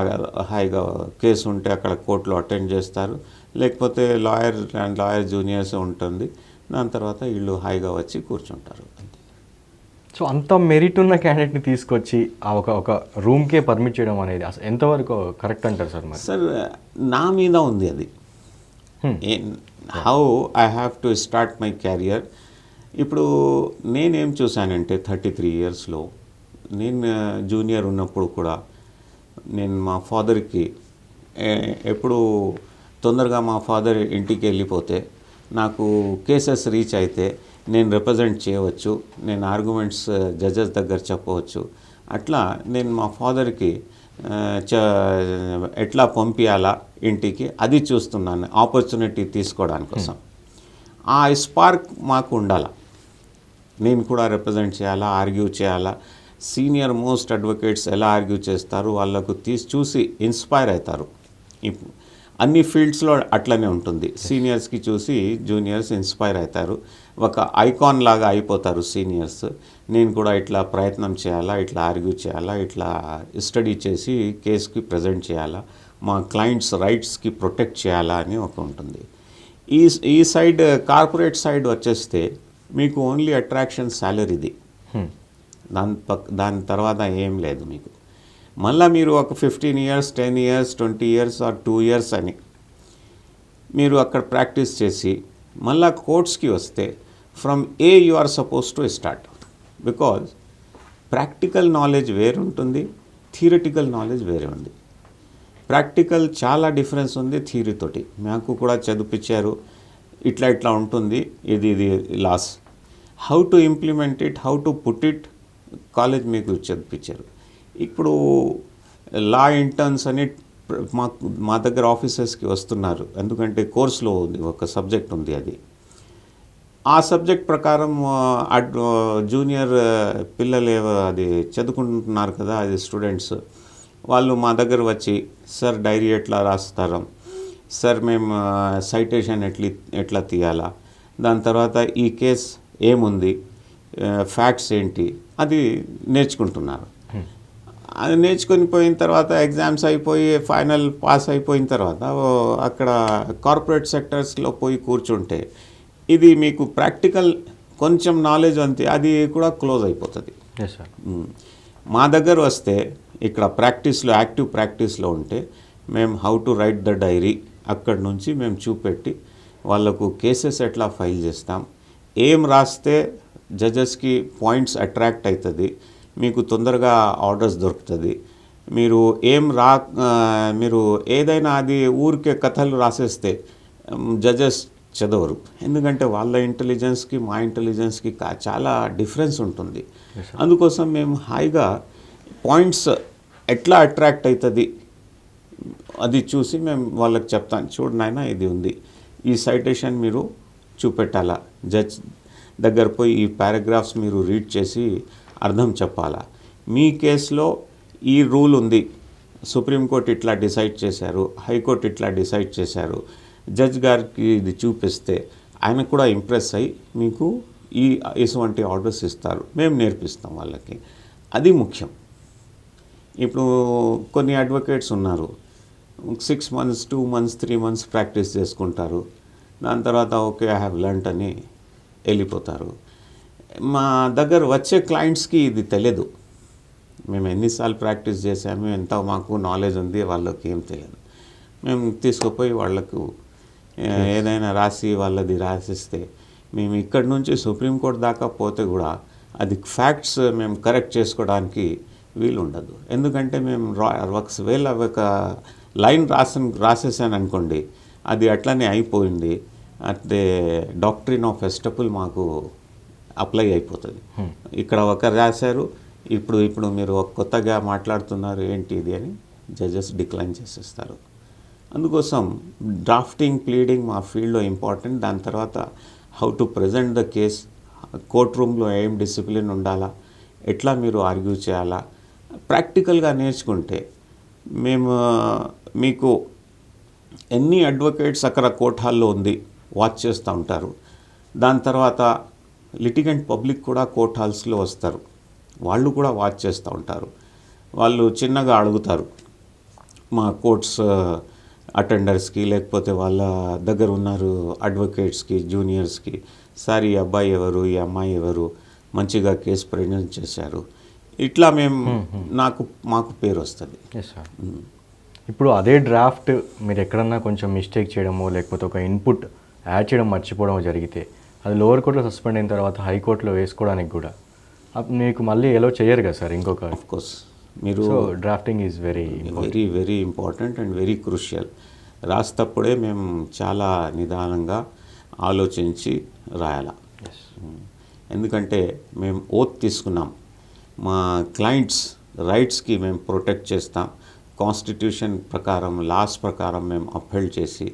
హాయిగా కేసు ఉంటే అక్కడ కోర్టులో అటెండ్ చేస్తారు, లేకపోతే లాయర్ జూనియర్స్ ఉంటుంది, దాని తర్వాత వీళ్ళు హాయిగా వచ్చి కూర్చుంటారు. సో అంత మెరిట్ ఉన్న క్యాండిడేట్ని తీసుకొచ్చి ఒక రూమ్కే పర్మిట్ చేయడం అనేది అసలు ఎంతవరకు కరెక్ట్ అంటారు సార్? మరి సార్ నా మీద ఉంది అది, how I have to start my carrier. ఇప్పుడు నేనేం చూశానంటే 33 ఇయర్స్లో నేను జూనియర్ ఉన్నప్పుడు కూడా నేను మా ఫాదర్కి ఎప్పుడు తొందరగా మా ఫాదర్ ఇంటికి వెళ్ళిపోతే నాకు కేసెస్ రీచ్ అయితే నేను రిప్రజెంట్ చేయవచ్చు, నేను ఆర్గ్యుమెంట్స్ జడ్జెస్ దగ్గర చెప్పవచ్చు. అట్లా నేను మా ఫాదర్కి ఎట్లా పంపించాలా ఇంటికి అది చూస్తున్నాను, ఆపర్చునిటీ తీసుకోవడానికి కోసం. ఆ స్పార్క్ మాకు ఉండాలా, నేను కూడా రిప్రజెంట్ చేయాలా, ఆర్గ్యూ చేయాలా. సీనియర్ మోస్ట్ అడ్వకేట్స్ ఎలా ఆర్గ్యూ చేస్తారు వాళ్ళకు చూసి ఇన్స్పైర్ అవుతారు. అన్ని ఫీల్డ్స్లో అట్లనే ఉంటుంది. సీనియర్స్కి చూసి జూనియర్స్ ఇన్స్పైర్ అవుతారు, ఒక ఐకాన్ లాగా అయిపోతారు సీనియర్స్. నేను కూడా ఇట్లా ప్రయత్నం చేయాలా, ఇట్లా ఆర్గ్యూ చేయాలా, ఇట్లా స్టడీ చేసి కేసుకి ప్రజెంట్ చేయాలా, మా క్లయింట్స్ రైట్స్కి ప్రొటెక్ట్ చేయాలా అని ఒక ఉంటుంది. ఈ సైడ్ కార్పొరేట్ సైడ్ వచ్చేస్తే మీకు ఓన్లీ అట్రాక్షన్ శాలరీది, దాని తర్వాత ఏం లేదు మీకు. మళ్ళీ మీరు ఒక 15 years 10 years 20 years are 2 years అని మీరు అక్కడ ప్రాక్టీస్ చేసి మళ్ళా కోర్ట్స్కి వస్తే from A you are suppose to start. Because practical knowledge వేరు ఉంటుంది, థియరిటికల్ నాలెడ్జ్ వేరే ఉంది. ప్రాక్టికల్ చాలా డిఫరెన్స్ ఉంది థియరీతోటి. మాకు కూడా చదివించారు, ఇట్లా ఇట్లా ఉంటుంది, ఇది laws. How to implement it, how to put it college మీకు చదివించారు. ఇప్పుడు లా ఇంటర్న్స్ అని మా దగ్గర ఆఫీసర్స్కి వస్తున్నారు, ఎందుకంటే కోర్సులో ఉంది ఒక సబ్జెక్ట్ ఉంది. అది ఆ సబ్జెక్ట్ ప్రకారం జూనియర్ పిల్లలు అది చదువుకుంటున్నారు కదా, అది స్టూడెంట్స్ వాళ్ళు మా దగ్గర వచ్చి, సార్ డైరీ ఎట్లా రాస్తారు, సార్ మేము సైటేషన్ ఎట్లా తీయాలా, దాని తర్వాత ఈ కేస్ ఏముంది, ఫ్యాక్ట్స్ ఏంటి, అది నేర్చుకుంటున్నారు. అది నేర్చుకొని పోయిన తర్వాత ఎగ్జామ్స్ అయిపోయి ఫైనల్ పాస్ అయిపోయిన తర్వాత అక్కడ కార్పొరేట్ సెక్టర్స్లో పోయి కూర్చుంటే ఇది మీకు ప్రాక్టికల్ కొంచెం నాలెడ్జ్ అంతే, అది కూడా క్లోజ్ అయిపోతుంది. మా దగ్గర వస్తే ఇక్కడ ప్రాక్టీస్లో యాక్టివ్ ప్రాక్టీస్లో ఉంటే మేము how to write the diary అక్కడి నుంచి మేము చూపెట్టి వాళ్ళకు కేసెస్ ఎట్లా ఫైల్ చేస్తాం, ఏం రాస్తే జడ్జెస్కి పాయింట్స్ అట్రాక్ట్ అవుతుంది, మీకు తొందరగా ఆర్డర్స్ దొరుకుతుంది. మీరు మీరు ఏదైనా అది ఊరికే కథలు రాసేస్తే జడ్జెస్ చదవరు, ఎందుకంటే వాళ్ళ ఇంటెలిజెన్స్కి మా ఇంటెలిజెన్స్కి చాలా డిఫరెన్స్ ఉంటుంది. అందుకోసం మేము హాయిగా పాయింట్స్ ఎట్లా అట్రాక్ట్ అవుతుంది అది చూసి మేము వాళ్ళకి చెప్తాను, చూడు నాయన ఇది ఉంది, ఈ సైటేషన్ మీరు చూపెట్టాలా, జడ్జ్ దగ్గర పోయి ఈ పారాగ్రాఫ్స్ మీరు రీడ్ చేసి అర్థం చెప్పాలా, మీ కేసులో ఈ రూల్ ఉంది, సుప్రీంకోర్టు ఇట్లా డిసైడ్ చేశారు, హైకోర్టు ఇట్లా డిసైడ్ చేశారు, జడ్జ్ గారికి ఇది చూపిస్తే ఆయన కూడా ఇంప్రెస్ అయ్యి మీకు ఇటువంటి ఆర్డర్స్ ఇస్తారు, మేము నేర్పిస్తాం వాళ్ళకి. అది ముఖ్యం. ఇప్పుడు కొన్ని అడ్వకేట్స్ ఉన్నారు, 6 months 2 months 3 months ప్రాక్టీస్ చేసుకుంటారు, దాని తర్వాత ఓకే ఐ హ్యావ్ లెర్న్డ్ అని వెళ్ళిపోతారు. మా దగ్గర వచ్చే క్లయింట్స్కి ఇది తెలియదు, మేము ఎన్నిసార్లు ప్రాక్టీస్ చేసాము, ఎంత మాకు నాలెడ్జ్ ఉంది, వాళ్ళకి ఏం తెలియదు. మేము తీసుకుపోయి వాళ్ళకు ఏదైనా రాసి వాళ్ళది రాసిస్తే మేము ఇక్కడి నుంచి సుప్రీంకోర్టు దాకా పోతే కూడా అది ఫ్యాక్ట్స్ మేము కరెక్ట్ చేసుకోవడానికి వీలు ఉండదు. ఎందుకంటే మేము ఒకవేళ ఒక లైన్ రాసేసాను అనుకోండి, అది అట్లనే అయిపోయింది, అంటే డాక్ట్రిన్ ఆఫ్ ఎస్టపుల్ మాకు అప్లై అయిపోతుంది. ఇక్కడ ఒకరు రాశారు, ఇప్పుడు మీరు కొత్తగా మాట్లాడుతున్నారు ఏంటి ఇది అని జడ్జెస్ డిక్లైన్ చేసేస్తారు. అందుకోసం డ్రాఫ్టింగ్ ప్లీడింగ్ మా ఫీల్డ్లో ఇంపార్టెంట్. దాని తర్వాత how to present the case, court రూమ్లో ఏం డిసిప్లిన్ ఉండాలా, ఎట్లా మీరు ఆర్గ్యూ చేయాలా, ప్రాక్టికల్గా నేర్చుకుంటే మేము మీకు ఎన్ని అడ్వకేట్స్ అక్కడ కోర్ట్ హాల్లో ఉంది వాచ్ చేస్తూ ఉంటారు. దాని తర్వాత లిటిగెంట్ పబ్లిక్ కూడా కోర్ట్ హాల్స్లో వస్తారు, వాళ్ళు కూడా వాచ్ చేస్తూ ఉంటారు. వాళ్ళు చిన్నగా అడుగుతారు మా కోర్ట్స్ అటెండర్స్కి, లేకపోతే వాళ్ళ దగ్గర ఉన్నారు అడ్వకేట్స్కి, జూనియర్స్కి, సార్ ఈ అబ్బాయి ఎవరు, ఈ అమ్మాయి ఎవరు, మంచిగా కేసు ప్రజెంట్ చేశారు, ఇట్లా మేము మాకు పేరు వస్తుంది. ఇప్పుడు అదే డ్రాఫ్ట్ మీరు ఎక్కడన్నా కొంచెం మిస్టేక్ చేయడమో లేకపోతే ఒక ఇన్పుట్ యాడ్ చేయడం మర్చిపోవడమో జరిగితే అది లోవర్ కోర్టులో సస్పెండ్ అయిన తర్వాత హైకోర్టులో వేసుకోవడానికి కూడా మీకు మళ్ళీ ఎలో చేయరు కదా సార్ ఇంకొక. ఆఫ్ కోర్స్ మీరు drafting is very very important and very crucial. రాసేటప్పుడే మేము చాలా నిదానంగా ఆలోచించి రాయాల. ఎందుకంటే మేము ఓత్ తీసుకున్నాం, మా క్లయింట్స్ రైట్స్కి మేము ప్రొటెక్ట్ చేస్తాం, కాన్స్టిట్యూషన్ ప్రకారం లాస్ ప్రకారం మేము అప్హెల్డ్ చేసి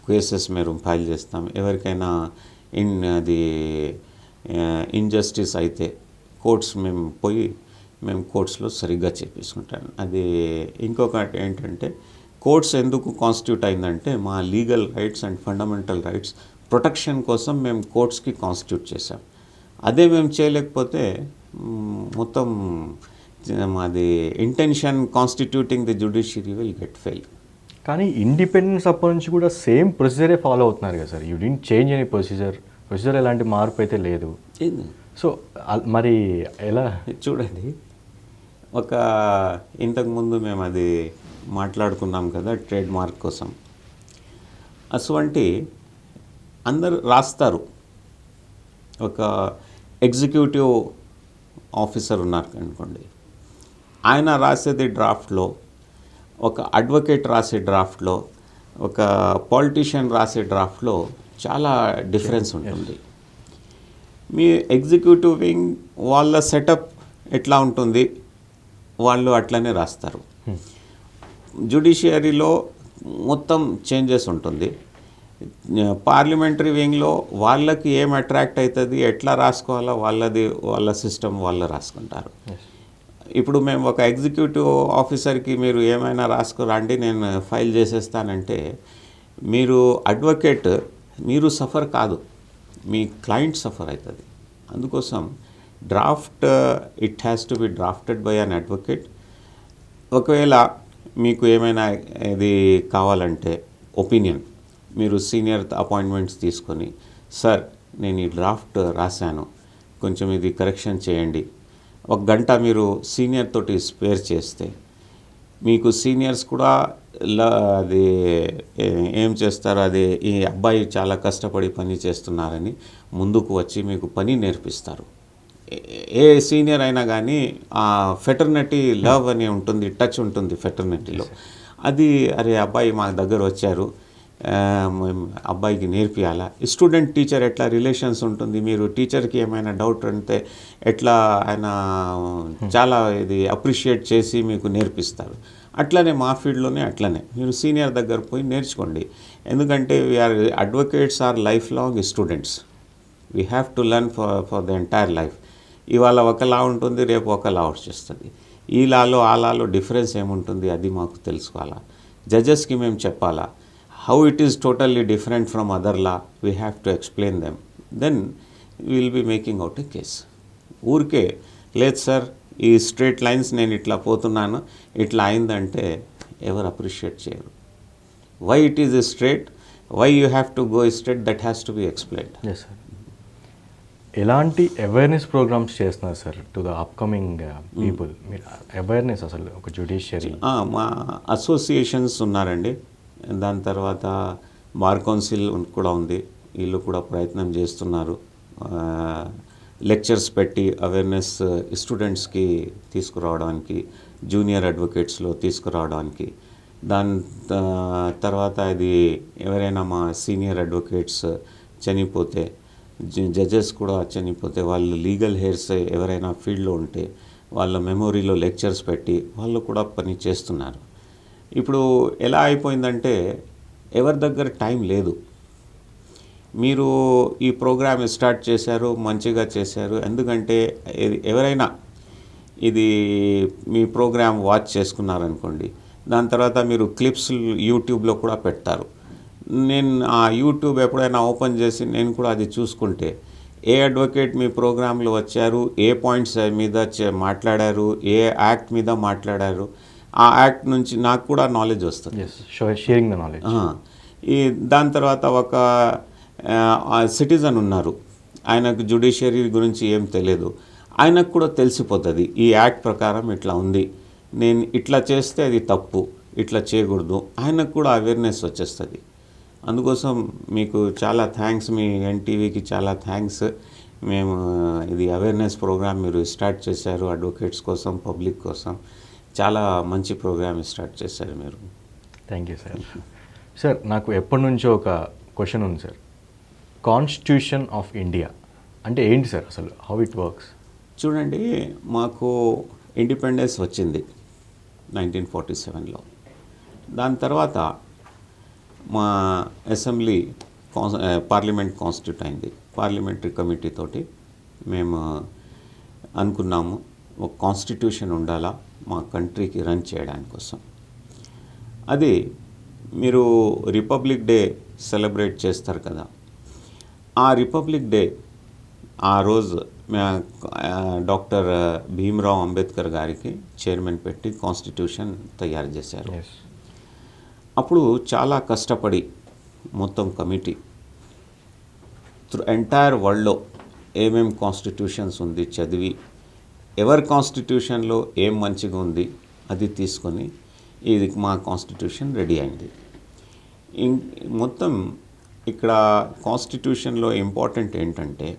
కేసెస్ మేము ఫైల్ చేస్తాం. ఎవరికైనా అది ఇన్జస్టిస్ అయితే కోర్ట్స్ మేము కోర్ట్స్లో సరిగ్గా చేపించుకుంటాను. అది ఇంకొకటి ఏంటంటే కోర్ట్స్ ఎందుకు కాన్స్టిట్యూట్ అయిందంటే మా legal rights and fundamental rights protection కోసం మేము కోర్ట్స్కి కాన్స్టిట్యూట్ చేసాం. అదే మేము చేయలేకపోతే మొత్తం మాది intention constituting the judiciary will get fail. కానీ ఇండిపెండెన్స్ అప్పటి నుంచి కూడా సేమ్ ప్రొసీజరే ఫాలో అవుతున్నారు కదా sir. You didn't change any procedure ఎలాంటి మార్పు అయితే లేదు. సో మరి ఎలా చూడండి, ఒక ఇంతకుముందు మేము అది మాట్లాడుకున్నాం కదా ట్రేడ్ మార్క్ కోసం. అటువంటి అందరు రాస్తారు. ఒక ఎగ్జిక్యూటివ్ ఆఫీసర్ ఉన్నారు అనుకోండి, ఆయన రాసేది డ్రాఫ్ట్లో, ఒక అడ్వకేట్ రాసే డ్రాఫ్ట్లో, ఒక పాలిటీషియన్ రాసే డ్రాఫ్ట్లో చాలా డిఫరెన్స్ ఉంటుంది. మీ ఎగ్జిక్యూటివ్ వింగ్ వాళ్ళ సెటప్ ఎట్లా ఉంటుంది, వాళ్ళు అట్లనే రాస్తారు. జ్యుడిషియరీలో మొత్తం చేంజెస్ ఉంటుంది. పార్లమెంటరీ వింగ్లో వాళ్ళకి ఏం అట్రాక్ట్ అవుతుంది, ఎట్లా రాసుకోవాలో వాళ్ళ సిస్టమ్ వాళ్ళు రాసుకుంటారు. ఇప్పుడు మేము ఒక ఎగ్జిక్యూటివ్ ఆఫీసర్కి మీరు ఏమైనా రాసుకురండి నేను ఫైల్ చేసేస్తానంటే, మీరు అడ్వకేట్ మీరు సఫర్ కాదు, మీ క్లయింట్ సఫర్ అవుతుంది. అందుకోసం draft it has to B drafted by an advocate. ఒకవేళ మీకు ఏమైనా ఇది కావాలంటే ఒపీనియన్, మీరు సీనియర్ అపాయింట్మెంట్స్ తీసుకొని, సార్ నేను ఈ డ్రాఫ్ట్ రాశాను, కొంచెం ఇది కరెక్షన్ చేయండి, ఒక గంట మీరు సీనియర్ తోటి స్పేర్ చేస్తే, మీకు సీనియర్స్ కూడా అది ఏం చేస్తారు, అది ఈ అబ్బాయి చాలా కష్టపడి పని చేస్తున్నారని ముందుకు వచ్చి మీకు పని నేర్పిస్తారు. ఏ సీనియర్ అయినా కానీ ఆ ఫెటర్నిటీ లవ్ అని ఉంటుంది, టచ్ ఉంటుంది ఫెటర్నిటీలో. అది అరే అబ్బాయి మా దగ్గర వచ్చారు, అబ్బాయికి నేర్పియాలా. స్టూడెంట్ టీచర్ ఎట్లా రిలేషన్స్ ఉంటుంది, మీరు టీచర్కి ఏమైనా డౌట్ అంటే ఎట్లా ఆయన చాలా ఇది అప్రిషియేట్ చేసి మీకు నేర్పిస్తారు. అట్లనే మా ఫీల్డ్లోనే అట్లనే మీరు సీనియర్ దగ్గర పోయి నేర్చుకోండి. ఎందుకంటే we are advocates are lifelong students. We have to learn for the entire life. ఇవాళ ఒకలా ఉంటుంది, రేపు ఒకలా వచ్చేస్తుంది. ఈ లాలో ఆ లాలో డిఫరెన్స్ ఏముంటుంది అది మాకు తెలుసుకోవాలా. జడ్జెస్కి మేము చెప్పాలా, how it is totally different from other law, we have to explain them. Then we will be making out a case. ఊరికే లేదు సార్ ఈ స్ట్రేట్ లైన్స్ నేను ఇట్లా పోతున్నాను ఇట్లా అయిందంటే ఎవరు అప్రిషియేట్ చేయరు. Why it is straight, why you have to go straight, that has to be explained. Yes sir. ఎలాంటి అవేర్నెస్ ప్రోగ్రామ్స్ చేస్తున్నారు sir to the upcoming people? మీరు అవేర్నెస్ అసలు ఒక జ్యుడిషియరీ మా అసోసియేషన్స్ ఉన్నారండి. దాని తర్వాత బార్ కౌన్సిల్ కూడా ఉంది, వీళ్ళు కూడా ప్రయత్నం చేస్తున్నారు. లెక్చర్స్ పెట్టి అవేర్నెస్ స్టూడెంట్స్కి తీసుకురావడానికి, జూనియర్ అడ్వకేట్స్లో తీసుకురావడానికి. దాని తర్వాత ఇది ఎవరైనా మా సీనియర్ అడ్వకేట్స్ చనిపోతే, జడ్జెస్ కూడా చనిపోతే, వాళ్ళు లీగల్ హెయిర్స్ ఎవరైనా ఫీల్డ్లో ఉంటే వాళ్ళ మెమొరీలో లెక్చర్స్ పెట్టి వాళ్ళు కూడా పని చేస్తున్నారు. ఇప్పుడు ఎలా అయిపోయిందంటే ఎవరి దగ్గర టైం లేదు. మీరు ఈ ప్రోగ్రామ్ స్టార్ట్ చేశారు, మంచిగా చేశారు. ఎందుకంటే ఎవరైనా ఇది మీ ప్రోగ్రామ్ వాచ్ చేసుకున్నారనుకోండి, దాని తర్వాత మీరు క్లిప్స్ యూట్యూబ్లో కూడా పెడతారు. నేను ఆ యూట్యూబ్ ఎప్పుడైనా ఓపెన్ చేసి నేను కూడా అది చూసుకుంటే ఏ అడ్వకేట్ మీ ప్రోగ్రాంలో వచ్చారు, ఏ పాయింట్స్ మీద మాట్లాడారు, ఏ యాక్ట్ మీద మాట్లాడారు, ఆ యాక్ట్ నుంచి నాకు కూడా నాలెడ్జ్ వస్తుంది. Sharing the knowledge. దాని తర్వాత ఒక సిటిజన్ ఉన్నారు, ఆయనకు జ్యుడిషియరీ గురించి ఏం తెలియదు, ఆయనకు కూడా తెలిసిపోతుంది ఈ యాక్ట్ ప్రకారం ఇట్లా ఉంది, నేను ఇట్లా చేస్తే అది తప్పు, ఇట్లా చేయకూడదు, ఆయనకు కూడా అవేర్నెస్ వచ్చేస్తుంది. అందుకోసం మీకు చాలా థ్యాంక్స్, మీ ఎన్టీవీకి చాలా థ్యాంక్స్. మేము ఇది అవేర్నెస్ ప్రోగ్రామ్ మీరు స్టార్ట్ చేశారు అడ్వకేట్స్ కోసం, పబ్లిక్ కోసం. చాలా మంచి ప్రోగ్రామ్ స్టార్ట్ చేశారు మీరు. Thank you sir. సార్ నాకు ఎప్పటి నుంచో ఒక క్వశ్చన్ ఉంది సార్. కాన్స్టిట్యూషన్ ఆఫ్ ఇండియా అంటే ఏంటి సార్ అసలు? How it works? చూడండి, మాకు ఇండిపెండెన్స్ వచ్చింది 1947లో. దాని తర్వాత మా అసెంబ్లీ పార్లమెంట్ కాన్స్టిట్యూట్ అయింది. పార్లమెంటరీ కమిటీ తోటి మేము అనుకున్నాము ఒక కాన్స్టిట్యూషన్ ఉండాలా మా కంట్రీకి రన్ చేయడానికి కోసం. అది మీరు రిపబ్లిక్ డే సెలబ్రేట్ చేస్తారు కదా, ఆ రిపబ్లిక్ డే ఆ రోజు డాక్టర్ భీమ్రావ్ అంబేద్కర్ గారికి చైర్మన్ పెట్టి కాన్స్టిట్యూషన్ తయారు చేశారు. అప్పుడు చాలా కష్టపడి మొత్తం కమిటీ ఎంటైర్ వరల్డ్లో ఏమేం కాన్స్టిట్యూషన్స్ ఉంది చదివి ఎవరి కాన్స్టిట్యూషన్లో ఏం మంచిగా ఉంది అది తీసుకొని ఇది మా కాన్స్టిట్యూషన్ రెడీ అయింది. మొత్తం ఇక్కడ కాన్స్టిట్యూషన్లో ఇంపార్టెంట్ ఏంటంటే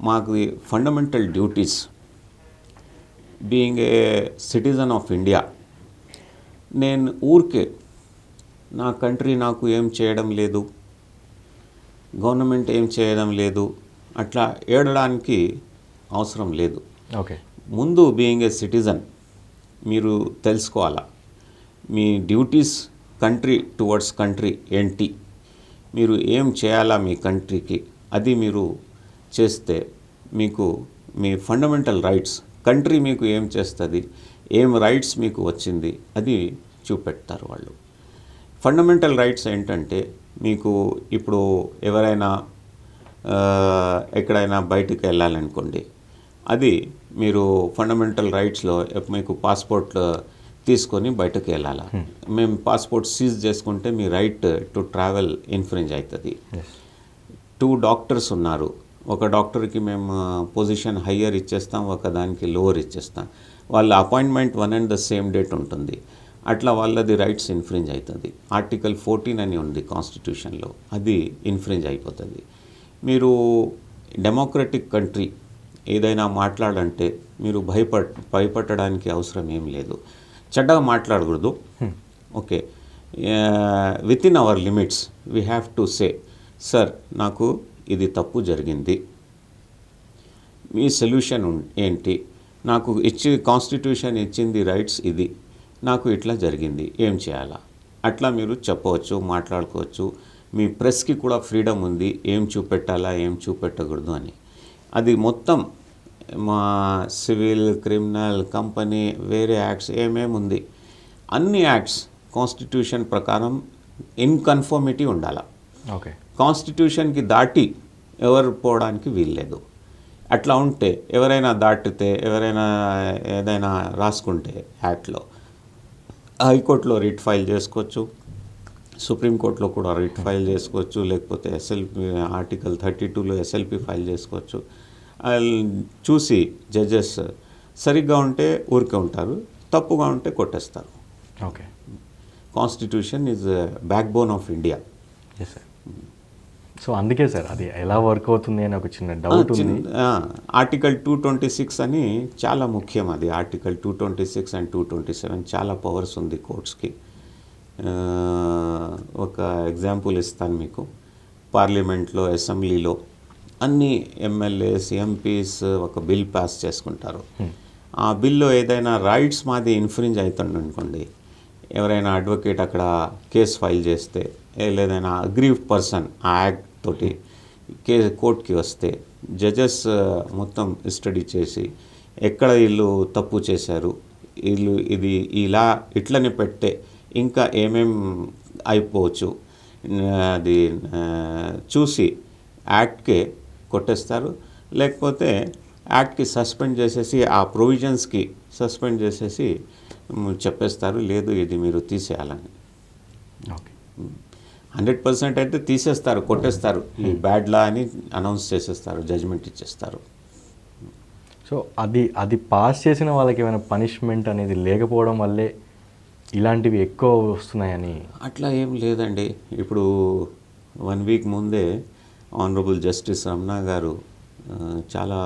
మాకు fundamental duties being a citizen of India, నేను ఊరికే నా కంట్రీ నాకు ఏం చేయడం లేదు, గవర్నమెంట్ ఏం చేయడం లేదు అట్లా ఏడడానికి అవసరం లేదు. ఓకే, ముందు బీయింగ్ ఏ సిటిజన్ మీరు తెలుసుకోవాలా మీ డ్యూటీస్ కంట్రీ టువర్డ్స్ కంట్రీ ఏంటి, మీరు ఏం చేయాలా మీ కంట్రీకి, అది మీరు చేస్తే మీకు మీ ఫండమెంటల్ రైట్స్, కంట్రీ మీకు ఏం చేస్తుంది, ఏం రైట్స్ మీకు వచ్చింది అది చూపెడతారు వాళ్ళు. ఫండమెంటల్ రైట్స్ ఏంటంటే మీకు ఇప్పుడు ఎవరైనా ఎక్కడైనా బయటికి వెళ్ళాలనుకోండి, అది మీరు ఫండమెంటల్ రైట్స్లో మీకు పాస్పోర్ట్ తీసుకొని బయటకు వెళ్ళాలా, మేము పాస్పోర్ట్ సీజ్ చేసుకుంటే మీ రైట్ టు ట్రావెల్ ఇన్ఫ్రింజ్ అవుతుంది. 2 డాక్టర్స్ ఉన్నారు, ఒక డాక్టర్కి మేము పొజిషన్ హయ్యర్ ఇచ్చేస్తాం, ఒక దానికి లోవర్ ఇచ్చేస్తాం, వాళ్ళ appointment 1 and the same date ఉంటుంది, అట్లా వాళ్ళది రైట్స్ ఇన్ఫ్రింజ్ అవుతుంది. ఆర్టికల్ 14 అని ఉంది కాన్స్టిట్యూషన్లో, అది ఇన్ఫ్రింజ్ అయిపోతుంది. మీరు డెమోక్రటిక్ కంట్రీ ఏదైనా మాట్లాడంటే మీరు భయపడడానికి అవసరం ఏం లేదు, చెడ్డగా మాట్లాడకూడదు. Okay, with in our limits we have to say sir నాకు ఇది తప్పు జరిగింది, మీ సొల్యూషన్ ఏంటి, నాకు కాన్స్టిట్యూషన్ ఇచ్చింది రైట్స్ ఇది, నాకు ఇట్లా జరిగింది ఏం చేయాలా, అట్లా మీరు చెప్పవచ్చు, మాట్లాడుకోవచ్చు. మీ ప్రెస్కి కూడా ఫ్రీడమ్ ఉంది ఏం చూపెట్టాలా ఏం చూపెట్టకూడదు అని. అది మొత్తం మా సివిల్, క్రిమినల్, కంపెనీ, వేరే యాక్ట్స్ ఏమేమి ఉంది అన్ని యాక్ట్స్ కాన్స్టిట్యూషన్ ప్రకారం ఇన్ కన్ఫర్మిటీ ఉండాలా. ఓకే, కాన్స్టిట్యూషన్కి దాటి ఎవరు పోవడానికి వీల్లేదు. అట్లా ఉంటే ఎవరైనా దాటితే, ఎవరైనా ఏదైనా రాసుకుంటే యాక్ట్లో హైకోర్టులో రిట్ ఫైల్ చేసుకోవచ్చు, సుప్రీంకోర్టులో కూడా రిట్ ఫైల్ చేసుకోవచ్చు, లేకపోతే ఎస్ఎల్పి ఆర్టికల్ 32లో ఎస్ఎల్పి ఫైల్ చేసుకోవచ్చు. చూసి జడ్జెస్ సరిగ్గా ఉంటే ఊరికే ఉంటారు, తప్పుగా ఉంటే కొట్టేస్తారు. Okay, constitution is backbone of India. Yes sir. So అందుకే సార్ అది ఎలా వర్క్ అవుతుంది అని ఒక చిన్న డౌట్ ఉంది. ఆర్టికల్ 226 అని చాలా ముఖ్యం. అది ఆర్టికల్ 226 అండ్ 227 చాలా పవర్స్ ఉంది కోర్ట్స్కి. ఒక ఎగ్జాంపుల్ ఇస్తాను మీకు. పార్లమెంట్లో, అసెంబ్లీలో అన్ని ఎమ్మెల్యేస్, ఎంపీస్ ఒక బిల్ పాస్ చేసుకుంటారు. ఆ బిల్లో ఏదైనా రైట్స్ మాది ఇన్ఫ్రింజ్ అవుతుంది అనుకోండి, ఎవరైనా అడ్వకేట్ అక్కడ కేసు ఫైల్ చేస్తే, లేదైనా అగ్రీవ్డ్ పర్సన్ ఆ యాక్ట్ తోటి కోర్టుకి వస్తే జడ్జెస్ మొత్తం స్టడీ చేసి ఎక్కడ వీళ్ళు తప్పు చేశారు, వీళ్ళు ఇది ఇలా ఇట్లనే పెట్టే ఇంకా ఏమేం అయిపోవచ్చు అది చూసి యాక్ట్కే కొట్టేస్తారు, లేకపోతే యాక్ట్కి సస్పెండ్ చేసేసి ఆ ప్రొవిజన్స్కి సస్పెండ్ చేసేసి చెప్పేస్తారు, లేదు ఇది మీరు తీసేయాలని. ఓకే, 100% అయితే తీసేస్తారు, కొట్టేస్తారు, ఈ బ్యాడ్ లా అని అనౌన్స్ చేసేస్తారు, జడ్జ్మెంట్ ఇచ్చేస్తారు. సో అది పాస్ చేసిన వాళ్ళకి ఏమైనా పనిష్మెంట్ అనేది లేకపోవడం వల్లే ఇలాంటివి ఎక్కువ వస్తున్నాయని? అట్లా ఏం లేదండి. ఇప్పుడు 1 వీక్ ముందే ఆనరబుల్ జస్టిస్ రమణ గారు చాలా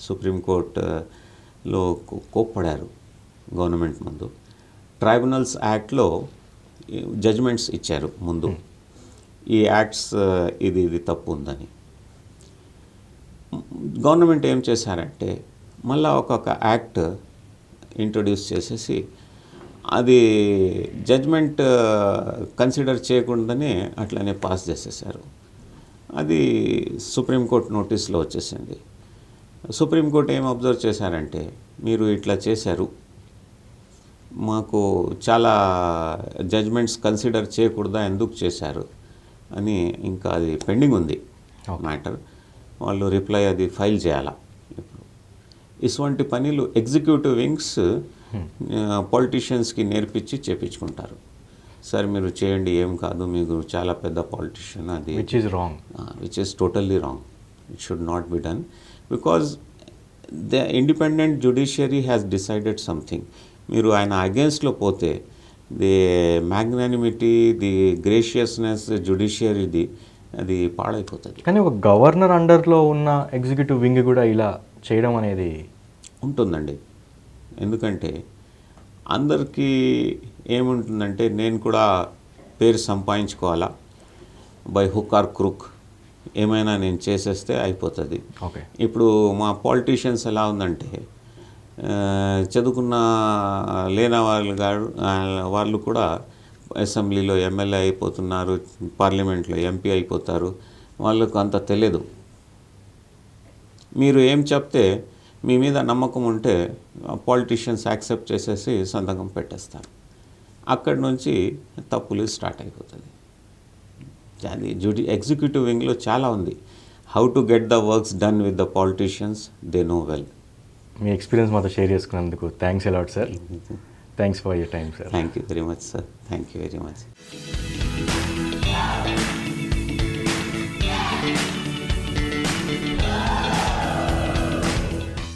సుప్రీంకోర్టులో కోప్పడారు గవర్నమెంట్ ముందు. ట్రైబ్యునల్స్ యాక్ట్లో జడ్జ్మెంట్స్ ఇచ్చారు ముందు, ఈ యాక్ట్స్ ఇది తప్పు ఉందని. గవర్నమెంట్ ఏం చేశారంటే మళ్ళీ ఒక్కొక్క యాక్ట్ ఇంట్రొడ్యూస్ చేసేసి అది జడ్జ్మెంట్ కన్సిడర్ చేయకుండానే అట్లనే పాస్ చేసేసారు. అది సుప్రీంకోర్టు నోటీస్లో వచ్చేసింది. సుప్రీంకోర్టు ఏం అబ్జర్వ్ చేశారంటే, మీరు ఇట్లా చేశారు, మాకు చాలా జడ్జ్మెంట్స్ కన్సిడర్ చేయకూడదా, ఎందుకు చేశారు అని ఇంకా అది పెండింగ్ ఉంది మ్యాటర్. వాళ్ళు రిప్లై అది ఫైల్ చేయాలా. ఇప్పుడు ఇటువంటి పనులు ఎగ్జిక్యూటివ్ వింగ్స్ పొలిటీషియన్స్కి నేర్పించి చేపించుకుంటారు. సార్ మీరు చేయండి, ఏం కాదు, మీకు చాలా పెద్ద పొలిటీషియన్, అది which is wrong. Which is totally wrong. It should not be done because the independent judiciary has decided something. మీరు ఆయన అగేన్స్ట్లో పోతే ది మ్యాగ్నానిమిటీ, ది గ్రేషియస్నెస్ జ్యుడిషియరీది అది పాడైపోతుంది. కానీ ఒక గవర్నర్ అండర్లో ఉన్న ఎగ్జిక్యూటివ్ వింగ్ కూడా ఇలా చేయడం అనేది ఉంటుందండి. ఎందుకంటే అందరికీ ఏముంటుందంటే, నేను కూడా పేరు సంపాదించుకోవాలా, బై హుక్ ఆర్ క్రూక్ ఏమైనా నేను చేసేస్తే అయిపోతుంది. ఓకే. ఇప్పుడు మా పాలిటీషియన్స్ ఎలా ఉందంటే, చదువుకున్న లేని వాళ్ళు కూడా అసెంబ్లీలో ఎమ్మెల్యే అయిపోతున్నారు, పార్లమెంట్లో ఎంపీ అయిపోతారు. వాళ్ళకు అంత తెలియదు. మీరు ఏం చెప్తే మీ మీద నమ్మకం ఉంటే పాలిటీషియన్స్ యాక్సెప్ట్ చేసేసి సంతకం పెట్టేస్తారు. అక్కడి నుంచి తప్పులు స్టార్ట్ అయిపోతుంది. అది ఎగ్జిక్యూటివ్ వింగ్లో చాలా ఉంది. How to get the works done with the politicians, they know well. Me experience మాతో షేర్ చేసుకున్నందుకు thanks a lot sir. Thanks for your time sir. Thank you very much sir. Thank you very much.